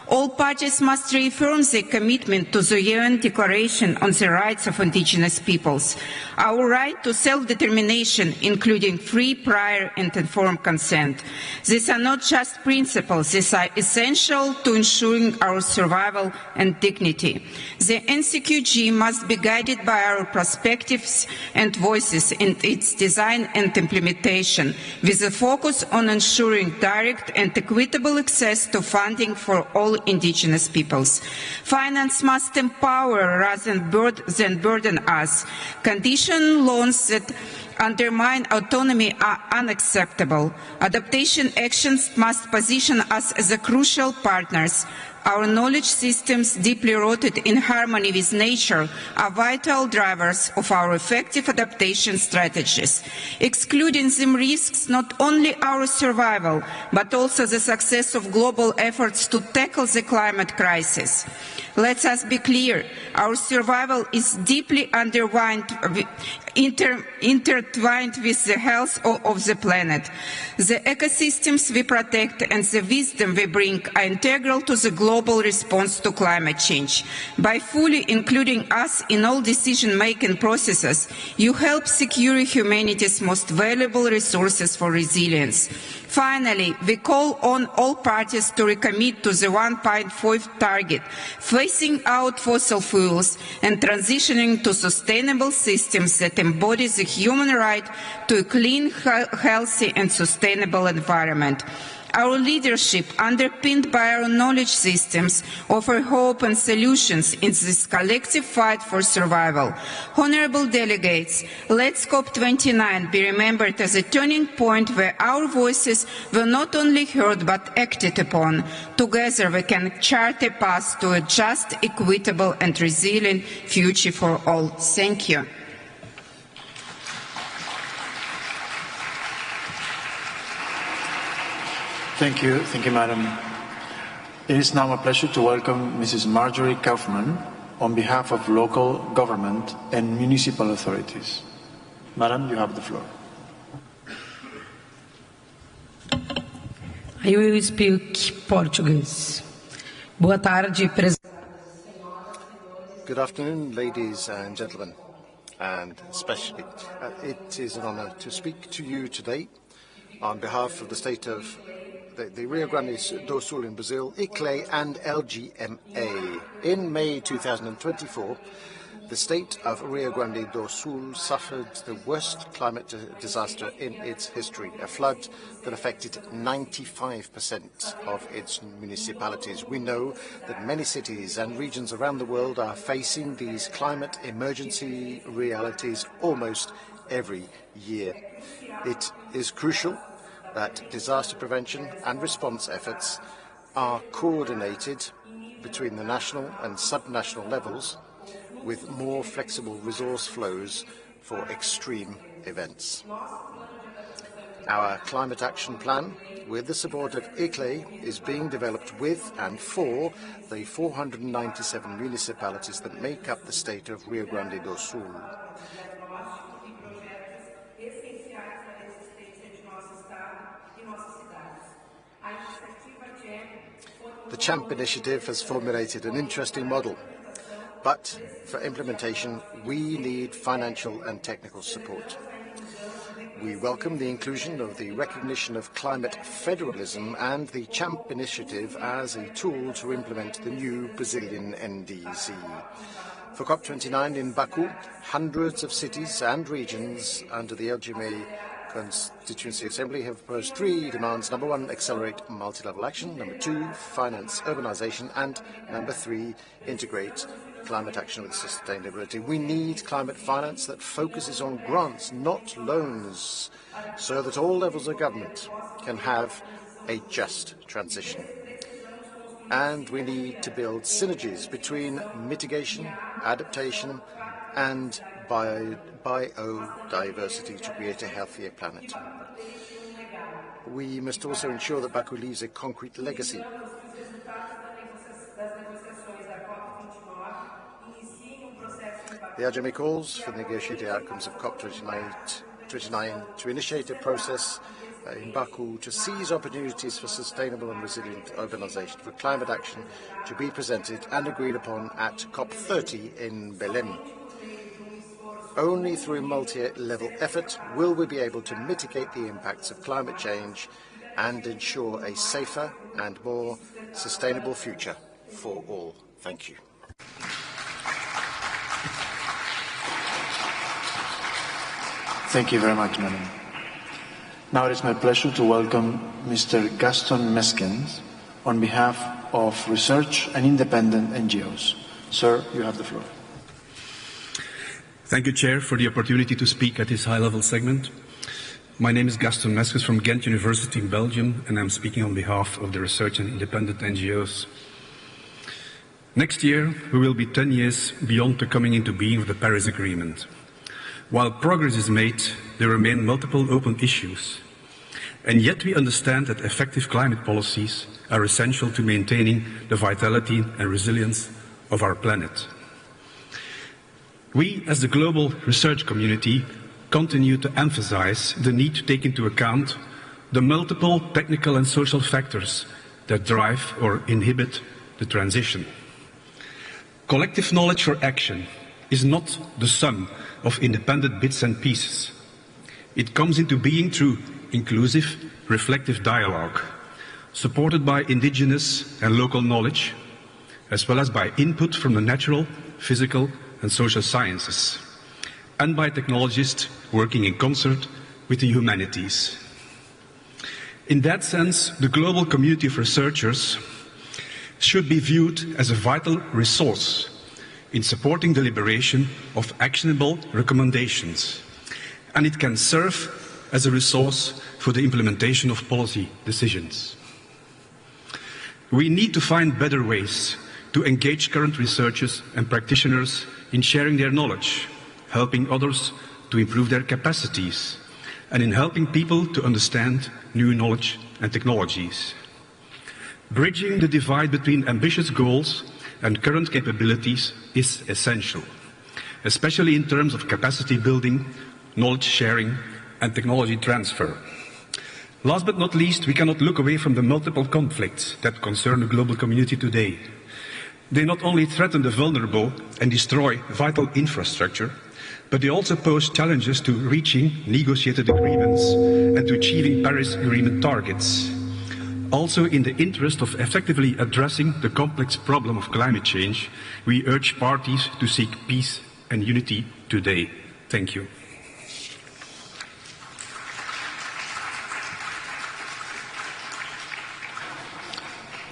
All parties must reaffirm their commitment to the UN Declaration on the Rights of Indigenous Peoples, our right to self-determination, including free, prior and informed consent. These are not just principles, these are essential to ensuring our survival and dignity. The NCQG must be guided by our perspectives and voices in its design and implementation, with a focus on ensuring direct and equitable access to funding for all indigenous peoples. Finance must empower rather than burden us. Conditional loans that undermine autonomy are unacceptable. Adaptation actions must position us as crucial partners. Our knowledge systems, deeply rooted in harmony with nature, are vital drivers of our effective adaptation strategies. Excluding them risks not only our survival, but also the success of global efforts to tackle the climate crisis. Let us be clear, our survival is deeply intertwined with the health of the planet. The ecosystems we protect and the wisdom we bring are integral to the global response to climate change. By fully including us in all decision-making processes, you help secure humanity's most valuable resources for resilience. Finally, we call on all parties to recommit to the 1.5 target, phasing out fossil fuels and transitioning to sustainable systems that embody the human right to a clean, healthy and sustainable environment. Our leadership, underpinned by our knowledge systems, offer hope and solutions in this collective fight for survival. Honourable delegates, let COP29 be remembered as a turning point where our voices were not only heard but acted upon. Together we can chart a path to a just, equitable and resilient future for all. Thank you. Thank you, Madam. It is now my pleasure to welcome Mrs. Marjorie Kaufman on behalf of local government and municipal authorities. Madam, you have the floor. I will speak Portuguese. Boa tarde, Presidente. Good afternoon, ladies and gentlemen, and especially it is an honor to speak to you today on behalf of the state of the Rio Grande do Sul in Brazil, ICLE and LGMA. In May 2024, the state of Rio Grande do Sul suffered the worst climate disaster in its history, a flood that affected 95% of its municipalities. We know that many cities and regions around the world are facing these climate emergency realities almost every year. It is crucial that disaster prevention and response efforts are coordinated between the national and subnational levels with more flexible resource flows for extreme events. Our climate action plan, with the support of ICLE, is being developed with and for the 497 municipalities that make up the state of Rio Grande do Sul. The CHAMP initiative has formulated an interesting model, but for implementation, we need financial and technical support. We welcome the inclusion of the recognition of climate federalism and the CHAMP initiative as a tool to implement the new Brazilian NDC. For COP29 in Baku, hundreds of cities and regions under the LGMA Constituency Assembly have proposed 3 demands. Number 1, accelerate multi-level action. Number 2, finance urbanization. And number 3, integrate climate action with sustainability. We need climate finance that focuses on grants, not loans, so that all levels of government can have a just transition. And we need to build synergies between mitigation, adaptation, and biodiversity to create a healthier planet. We must also ensure that Baku leaves a concrete legacy. The LGMA calls for the negotiated outcomes of COP29 to initiate a process in Baku to seize opportunities for sustainable and resilient urbanization, for climate action to be presented and agreed upon at COP30 in Belém. Only through multi-level effort will we be able to mitigate the impacts of climate change and ensure a safer and more sustainable future for all. Thank you. Thank you very much, Madam. Now it is my pleasure to welcome Mr. Gaston Meskens on behalf of research and independent NGOs. Sir, you have the floor. Thank you, Chair, for the opportunity to speak at this high-level segment. My name is Gaston Meskens from Ghent University in Belgium, and I'm speaking on behalf of the research and independent NGOs. Next year, we will be 10 years beyond the coming into being of the Paris Agreement. While progress is made, there remain multiple open issues. And yet we understand that effective climate policies are essential to maintaining the vitality and resilience of our planet. We, as the global research community, continue to emphasize the need to take into account the multiple technical and social factors that drive or inhibit the transition. Collective knowledge for action is not the sum of independent bits and pieces. It comes into being through inclusive, reflective dialogue, supported by indigenous and local knowledge, as well as by input from the natural, physical, and social sciences, and by technologists working in concert with the humanities. In that sense, the global community of researchers should be viewed as a vital resource in supporting the elaboration of actionable recommendations, and it can serve as a resource for the implementation of policy decisions. We need to find better ways to engage current researchers and practitioners in sharing their knowledge, helping others to improve their capacities, and in helping people to understand new knowledge and technologies. Bridging the divide between ambitious goals and current capabilities is essential, especially in terms of capacity building, knowledge sharing, and technology transfer. Last but not least, we cannot look away from the multiple conflicts that concern the global community today. They not only threaten the vulnerable and destroy vital infrastructure, but they also pose challenges to reaching negotiated agreements and to achieving Paris Agreement targets. Also, in the interest of effectively addressing the complex problem of climate change, we urge parties to seek peace and unity today. Thank you.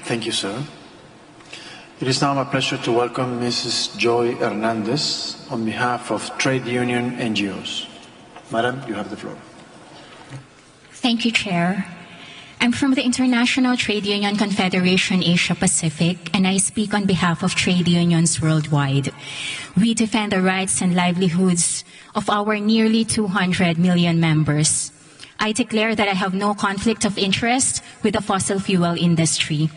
Thank you, sir. It is now my pleasure to welcome Mrs. Joy Hernandez on behalf of trade union NGOs. Madam, you have the floor. Thank you, Chair. I'm from the International Trade Union Confederation Asia Pacific, and I speak on behalf of trade unions worldwide. We defend the rights and livelihoods of our nearly 200 million members. I declare that I have no conflict of interest with the fossil fuel industry.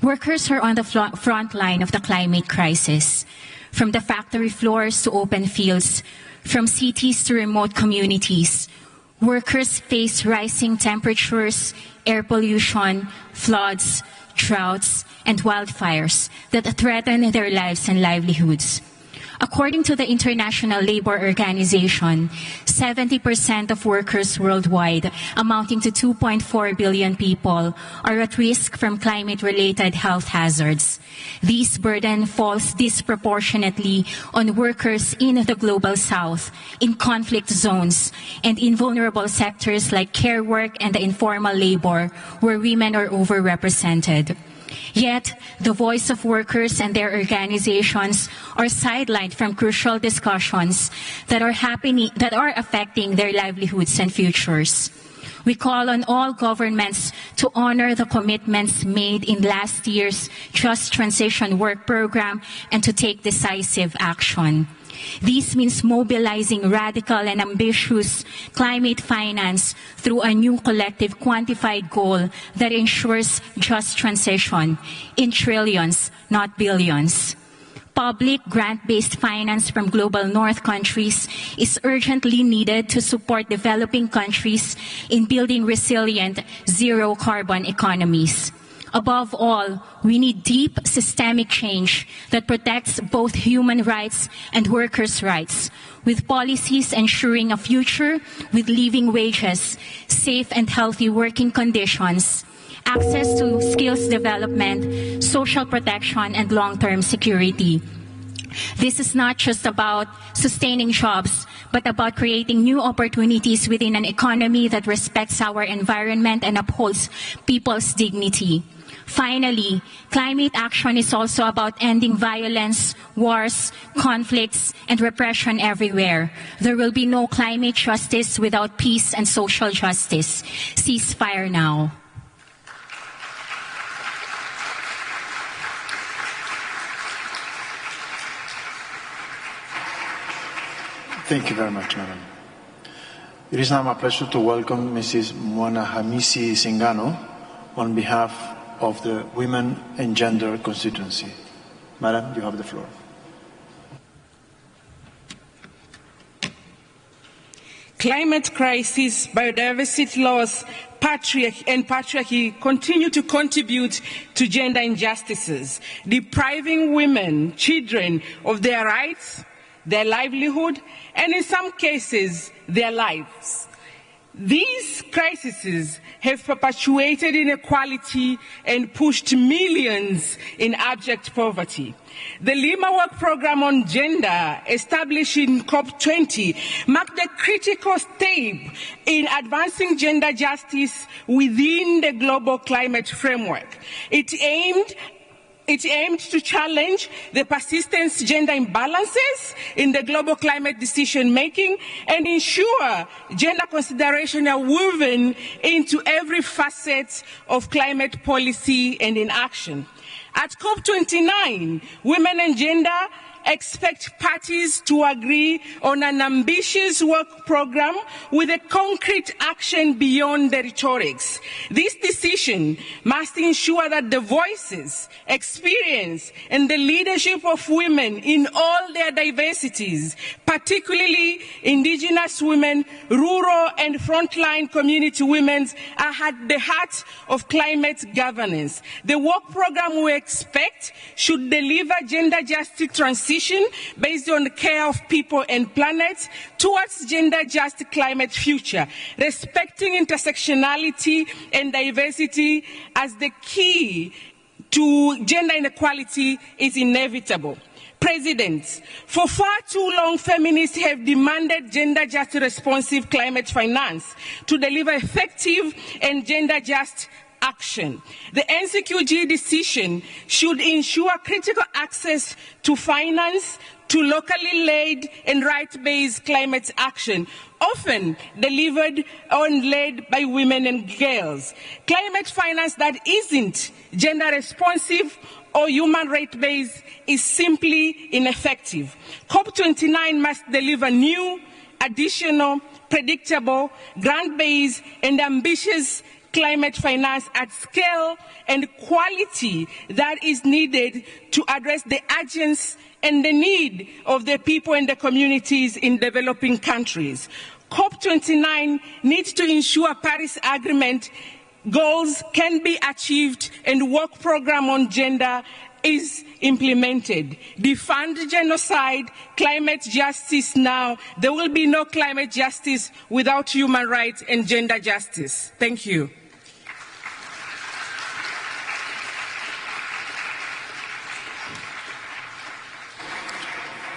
Workers are on the front line of the climate crisis. From the factory floors to open fields, from cities to remote communities, workers face rising temperatures, air pollution, floods, droughts, and wildfires that threaten their lives and livelihoods. According to the International Labour Organization, 70% of workers worldwide, amounting to 2.4 billion people, are at risk from climate-related health hazards. This burden falls disproportionately on workers in the Global South, in conflict zones, and in vulnerable sectors like care work and the informal labor, where women are overrepresented. Yet, the voice of workers and their organizations are sidelined from crucial discussions that are affecting their livelihoods and futures. We call on all governments to honor the commitments made in last year's Just Transition Work Program and to take decisive action. This means mobilizing radical and ambitious climate finance through a new collective quantified goal that ensures just transition in trillions, not billions. Public grant-based finance from global north countries is urgently needed to support developing countries in building resilient zero-carbon economies. Above all, we need deep systemic change that protects both human rights and workers' rights, with policies ensuring a future with living wages, safe and healthy working conditions, access to skills development, social protection, and long-term security. This is not just about sustaining jobs, but about creating new opportunities within an economy that respects our environment and upholds people's dignity. Finally, climate action is also about ending violence, wars, conflicts, and repression everywhere. There will be no climate justice without peace and social justice. Ceasefire now. Thank you very much, Madam. It is now my pleasure to welcome Mrs. Mwana Hamisi Singano on behalf of the Women and Gender constituency. Madam, you have the floor. Climate crisis, biodiversity loss, patriarchy continue to contribute to gender injustices, depriving women, children of their rights, their livelihood, and in some cases, their lives. These crises have perpetuated inequality and pushed millions in abject poverty. The Lima Work Programme on Gender, established in COP29, marked a critical step in advancing gender justice within the global climate framework. It aimed to challenge the persistent gender imbalances in the global climate decision-making and ensure gender consideration are woven into every facet of climate policy and in action. At COP29, Women and Gender expect parties to agree on an ambitious work program with a concrete action beyond the rhetorics. This decision must ensure that the voices, experience, and the leadership of women in all their diversities, particularly indigenous women, rural and frontline community women, are at the heart of climate governance. The work program we expect should deliver gender-justice transition based on the care of people and planet towards gender-just climate future, respecting intersectionality and diversity as the key to gender inequality is inevitable. President, for far too long, feminists have demanded gender-just responsive climate finance to deliver effective and gender-just action. The NCQG decision should ensure critical access to finance, to locally led and right-based climate action, often delivered and led by women and girls. Climate finance that isn't gender responsive or human right-based is simply ineffective. COP29 must deliver new additional, predictable, grant-based and ambitious climate finance at scale and quality that is needed to address the urgency and the need of the people and the communities in developing countries. COP29 needs to ensure Paris Agreement goals can be achieved and work program on gender is implemented. Defund genocide, climate justice now. There will be no climate justice without human rights and gender justice. Thank you.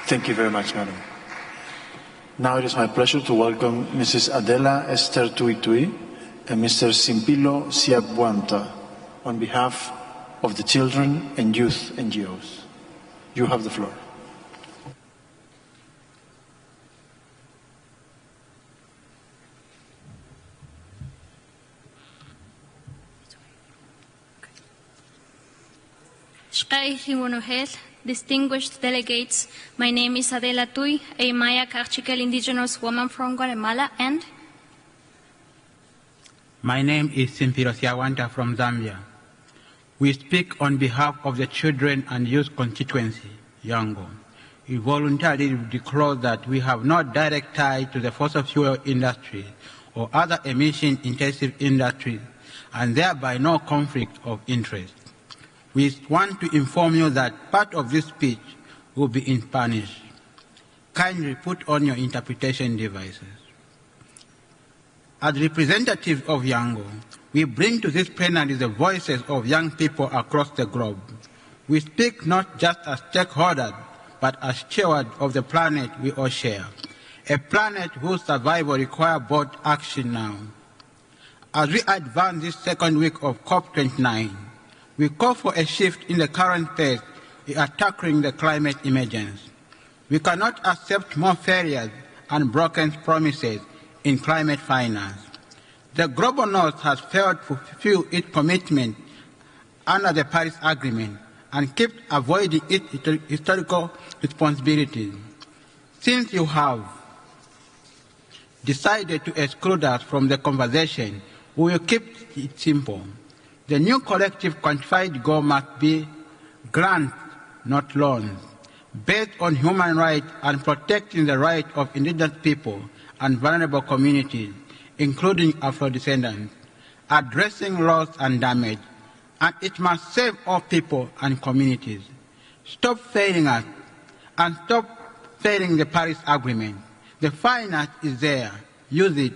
Thank you very much, Madam. Now it is my pleasure to welcome Mrs. Adela Esther Tuitui and Mr. Simpilo Siabuanta on behalf of the Children and Youth NGOs. You have the floor. Distinguished delegates, my name is Adela Tui, a Maya Cachical indigenous woman from Guatemala, and my name is Simpiro Siawanta from Zambia. We speak on behalf of the Children and Youth constituency, Yango. We voluntarily declare that we have no direct tie to the fossil fuel industry or other emission-intensive industries, and thereby no conflict of interest. We want to inform you that part of this speech will be in Spanish. Kindly put on your interpretation devices. As representatives of Yango, we bring to this plenary the voices of young people across the globe. We speak not just as stakeholders, but as stewards of the planet we all share, a planet whose survival requires bold action now. As we advance this second week of COP29, we call for a shift in the current pace we are tackling the climate emergency. We cannot accept more failures and broken promises in climate finance. The global north has failed to fulfill its commitment under the Paris Agreement and kept avoiding its historical responsibilities. Since you have decided to exclude us from the conversation, we will keep it simple. The new collective quantified goal must be grants, not loans, based on human rights and protecting the rights of indigenous people and vulnerable communities, including Afro-descendants, addressing loss and damage, and it must save all people and communities. Stop failing us and stop failing the Paris Agreement. The finance is there. Use it.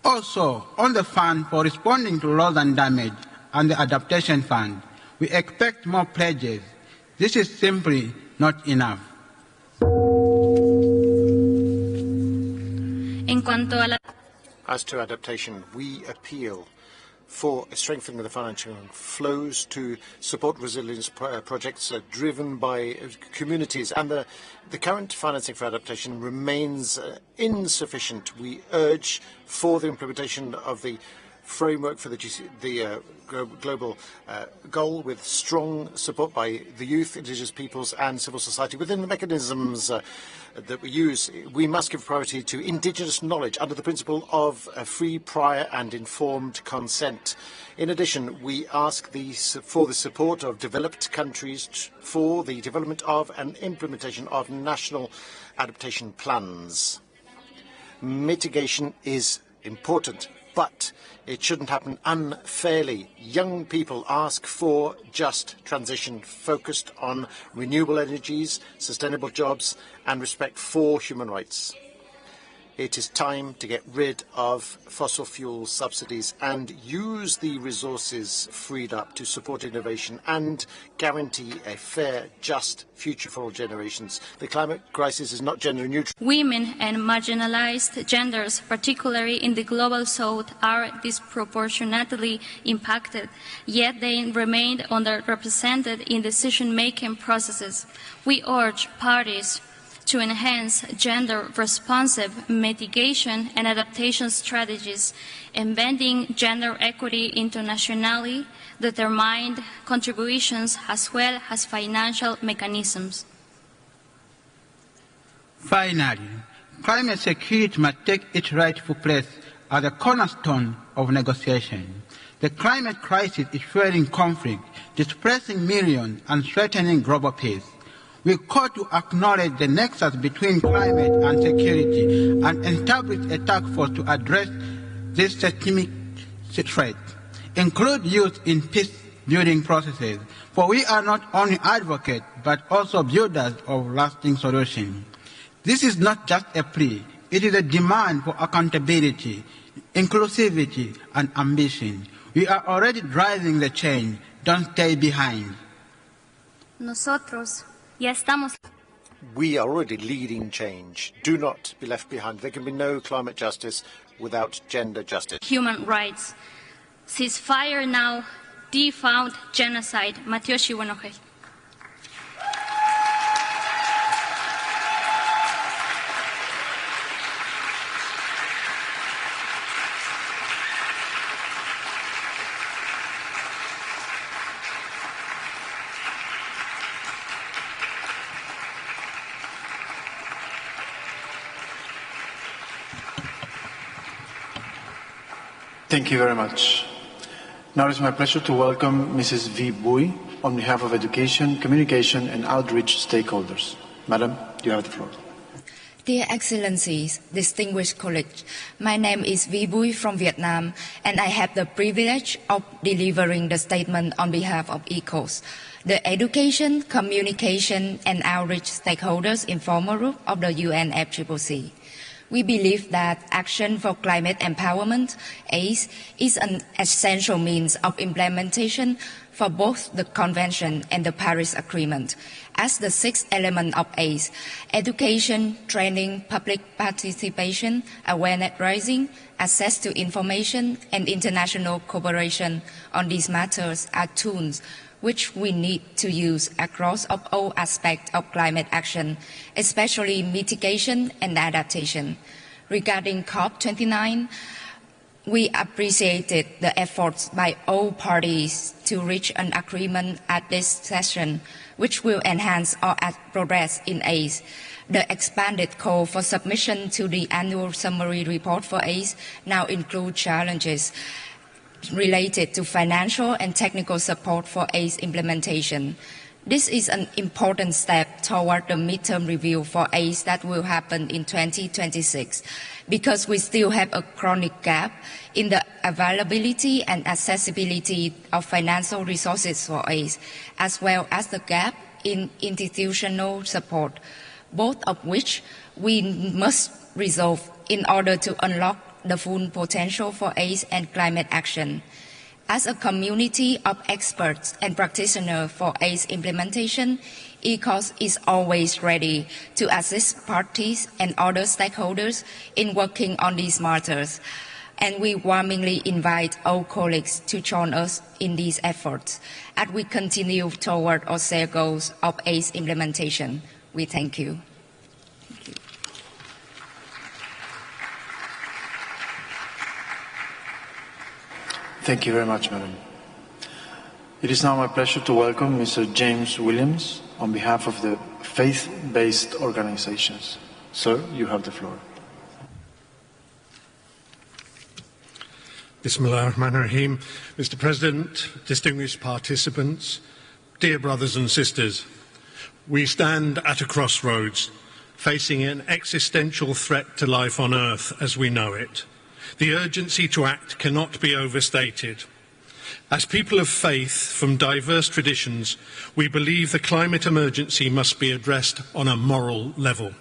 Also, on the fund for responding to loss and damage and the adaptation fund, we expect more pledges. This is simply not enough. As to adaptation, we appeal for strengthening the financial flows to support resilience projects driven by communities. And the current financing for adaptation remains insufficient. We urge for the implementation of the framework for the global goal with strong support by the youth, indigenous peoples and civil society. Within the mechanisms that we use, we must give priority to indigenous knowledge under the principle of free, prior and informed consent. In addition, we ask for the support of developed countries for the development of and implementation of national adaptation plans. Mitigation is important, but it shouldn't happen unfairly. Young people ask for just transition focused on renewable energies, sustainable jobs, and respect for human rights. It is time to get rid of fossil fuel subsidies and use the resources freed up to support innovation and guarantee a fair, just future for all generations. The climate crisis is not gender neutral. Women and marginalized genders, particularly in the global south, are disproportionately impacted, yet they remain underrepresented in decision-making processes. We urge parties to enhance gender-responsive mitigation and adaptation strategies, embedding gender equity into nationally determined contributions as well as financial mechanisms. Finally, climate security must take its rightful place as a cornerstone of negotiation. The climate crisis is fueling conflict, displacing millions, and threatening global peace. We call to acknowledge the nexus between climate and security and establish a task force to address this systemic threat, include youth in peace-building processes, for we are not only advocates but also builders of lasting solutions. This is not just a plea, it is a demand for accountability, inclusivity, and ambition. We are already driving the change. Don't stay behind. Nosotros ya estamos. We are already leading change. Do not be left behind. There can be no climate justice without gender justice. Human rights. Ceasefire now. Defund genocide. Matyoshi Wanohe. Thank you very much. Now it's my pleasure to welcome Mrs. V. Bui on behalf of Education, Communication and Outreach stakeholders. Madam, you have the floor. Dear Excellencies, distinguished colleagues, my name is V. Bui from Vietnam, and I have the privilege of delivering the statement on behalf of ECOS, the Education, Communication and Outreach Stakeholders Informal Group of the UNFCCC. We believe that action for climate empowerment, ACE, is an essential means of implementation for both the Convention and the Paris Agreement. As the sixth element of ACE, education, training, public participation, awareness raising, access to information, and international cooperation on these matters are tools which we need to use across all aspects of climate action, especially mitigation and adaptation. Regarding COP29, we appreciated the efforts by all parties to reach an agreement at this session, which will enhance our progress in ACE. The expanded call for submission to the annual summary report for ACE now includes challenges related to financial and technical support for ACE implementation. This is an important step toward the midterm review for ACE that will happen in 2026, because we still have a chronic gap in the availability and accessibility of financial resources for ACE, as well as the gap in institutional support, both of which we must resolve in order to unlock the full potential for ACE and climate action. As a community of experts and practitioners for ACE implementation, ECOS is always ready to assist parties and other stakeholders in working on these matters, and we warmly invite all colleagues to join us in these efforts as we continue toward our shared goals of ACE implementation. We thank you. Thank you very much, Madam. It is now my pleasure to welcome Mr. James Williams on behalf of the faith-based organizations. Sir, you have the floor. Bismillah ar-Rahman ar-Rahim. Mr. President, distinguished participants, dear brothers and sisters, we stand at a crossroads, facing an existential threat to life on Earth as we know it. The urgency to act cannot be overstated. As people of faith from diverse traditions, we believe the climate emergency must be addressed on a moral level.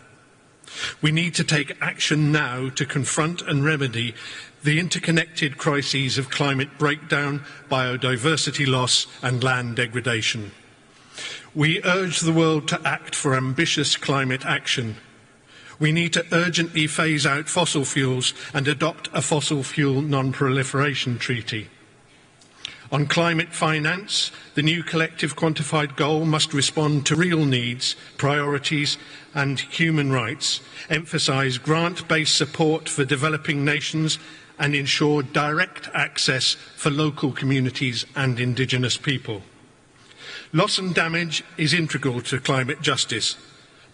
We need to take action now to confront and remedy the interconnected crises of climate breakdown, biodiversity loss and land degradation. We urge the world to act for ambitious climate action. We need to urgently phase out fossil fuels and adopt a fossil fuel non-proliferation treaty. On climate finance, the new collective quantified goal must respond to real needs, priorities and human rights, emphasise grant-based support for developing nations and ensure direct access for local communities and indigenous people. Loss and damage is integral to climate justice,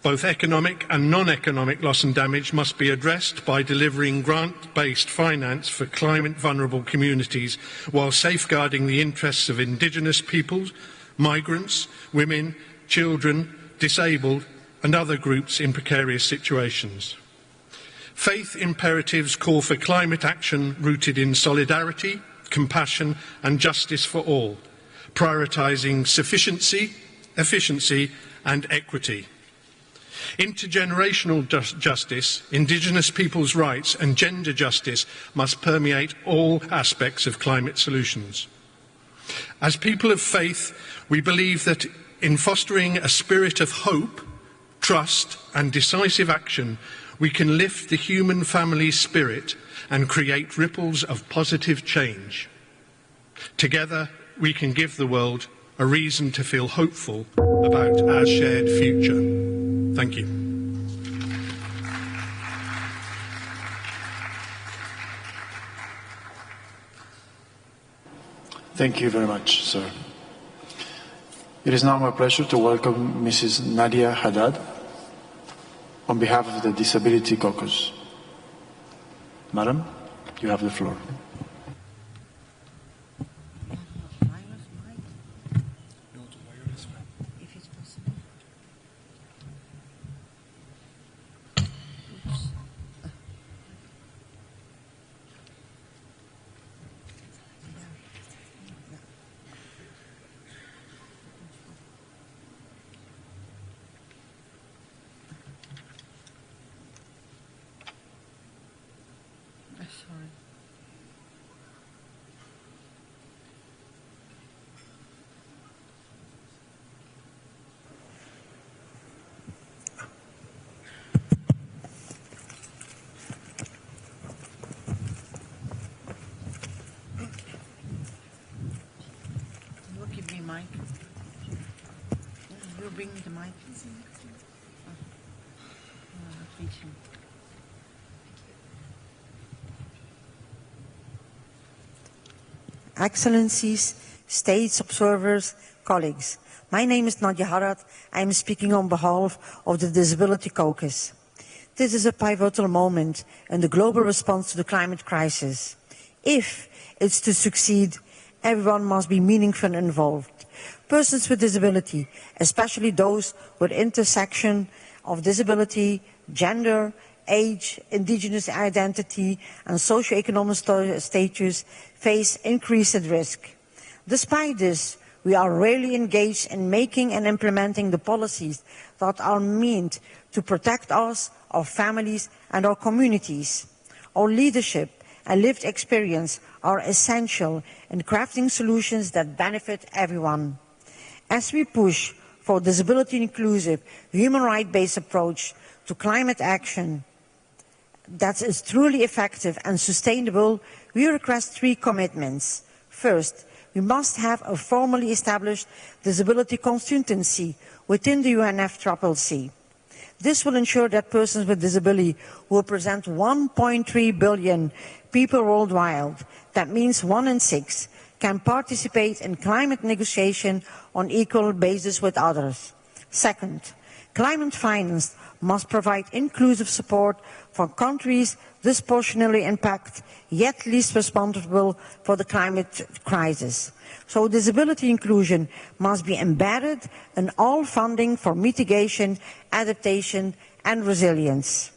Both economic and non-economic loss and damage must be addressed by delivering grant-based finance for climate-vulnerable communities while safeguarding the interests of indigenous peoples, migrants, women, children, disabled and other groups in precarious situations. Faith imperatives call for climate action rooted in solidarity, compassion and justice for all, prioritising sufficiency, efficiency and equity. Intergenerational justice, indigenous people's rights and gender justice must permeate all aspects of climate solutions. As people of faith, we believe that in fostering a spirit of hope, trust and decisive action, we can lift the human family spirit and create ripples of positive change. Together, we can give the world a reason to feel hopeful about our shared future. Thank you. Thank you very much, sir. It is now my pleasure to welcome Mrs. Nadia Haddad on behalf of the Disability Caucus. Madam, you have the floor. Excellencies, states, observers, colleagues. My name is Nadia Haddad. I am speaking on behalf of the Disability Caucus. This is a pivotal moment in the global response to the climate crisis. If it's to succeed, everyone must be meaningfully involved. Persons with disability, especially those with intersection of disability, gender, age, indigenous identity and socioeconomic status face increased risk. Despite this, we are rarely engaged in making and implementing the policies that are meant to protect us, our families and our communities. Our leadership and lived experience are essential in crafting solutions that benefit everyone. As we push for a disability-inclusive, human rights-based approach to climate action that is truly effective and sustainable, we request 3 commitments. First, we must have a formally established disability consultancy within the UNFCCC. This will ensure that persons with disability who represent 1.3 billion people worldwide, that means 1 in 6, can participate in climate negotiation on equal basis with others. Second, climate finance must provide inclusive support for countries disproportionately impacted yet least responsible for the climate crisis. So disability inclusion must be embedded in all funding for mitigation, adaptation and resilience.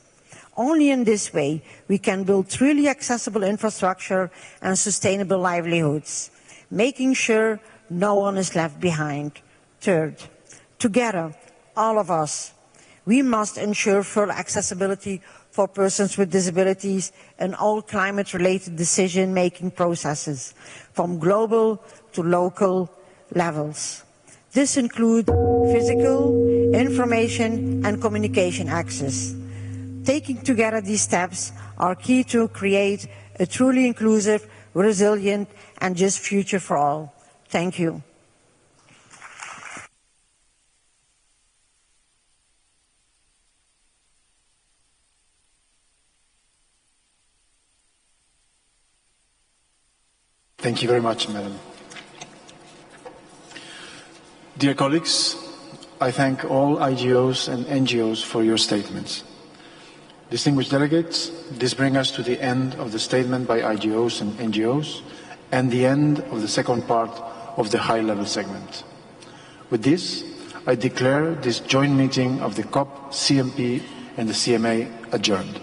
Only in this way we can build truly accessible infrastructure and sustainable livelihoods, making sure no one is left behind. Third, together, all of us, we must ensure full accessibility for persons with disabilities in all climate-related decision-making processes, from global to local levels. This includes physical, information and communication access. Taking together these steps are key to create a truly inclusive, resilient and just future for all. Thank you. Thank you very much, Madam. Dear colleagues, I thank all IGOs and NGOs for your statements. Distinguished delegates, this brings us to the end of the statement by IGOs and NGOs and the end of the second part of the high-level segment. With this, I declare this joint meeting of the COP, CMP and the CMA adjourned.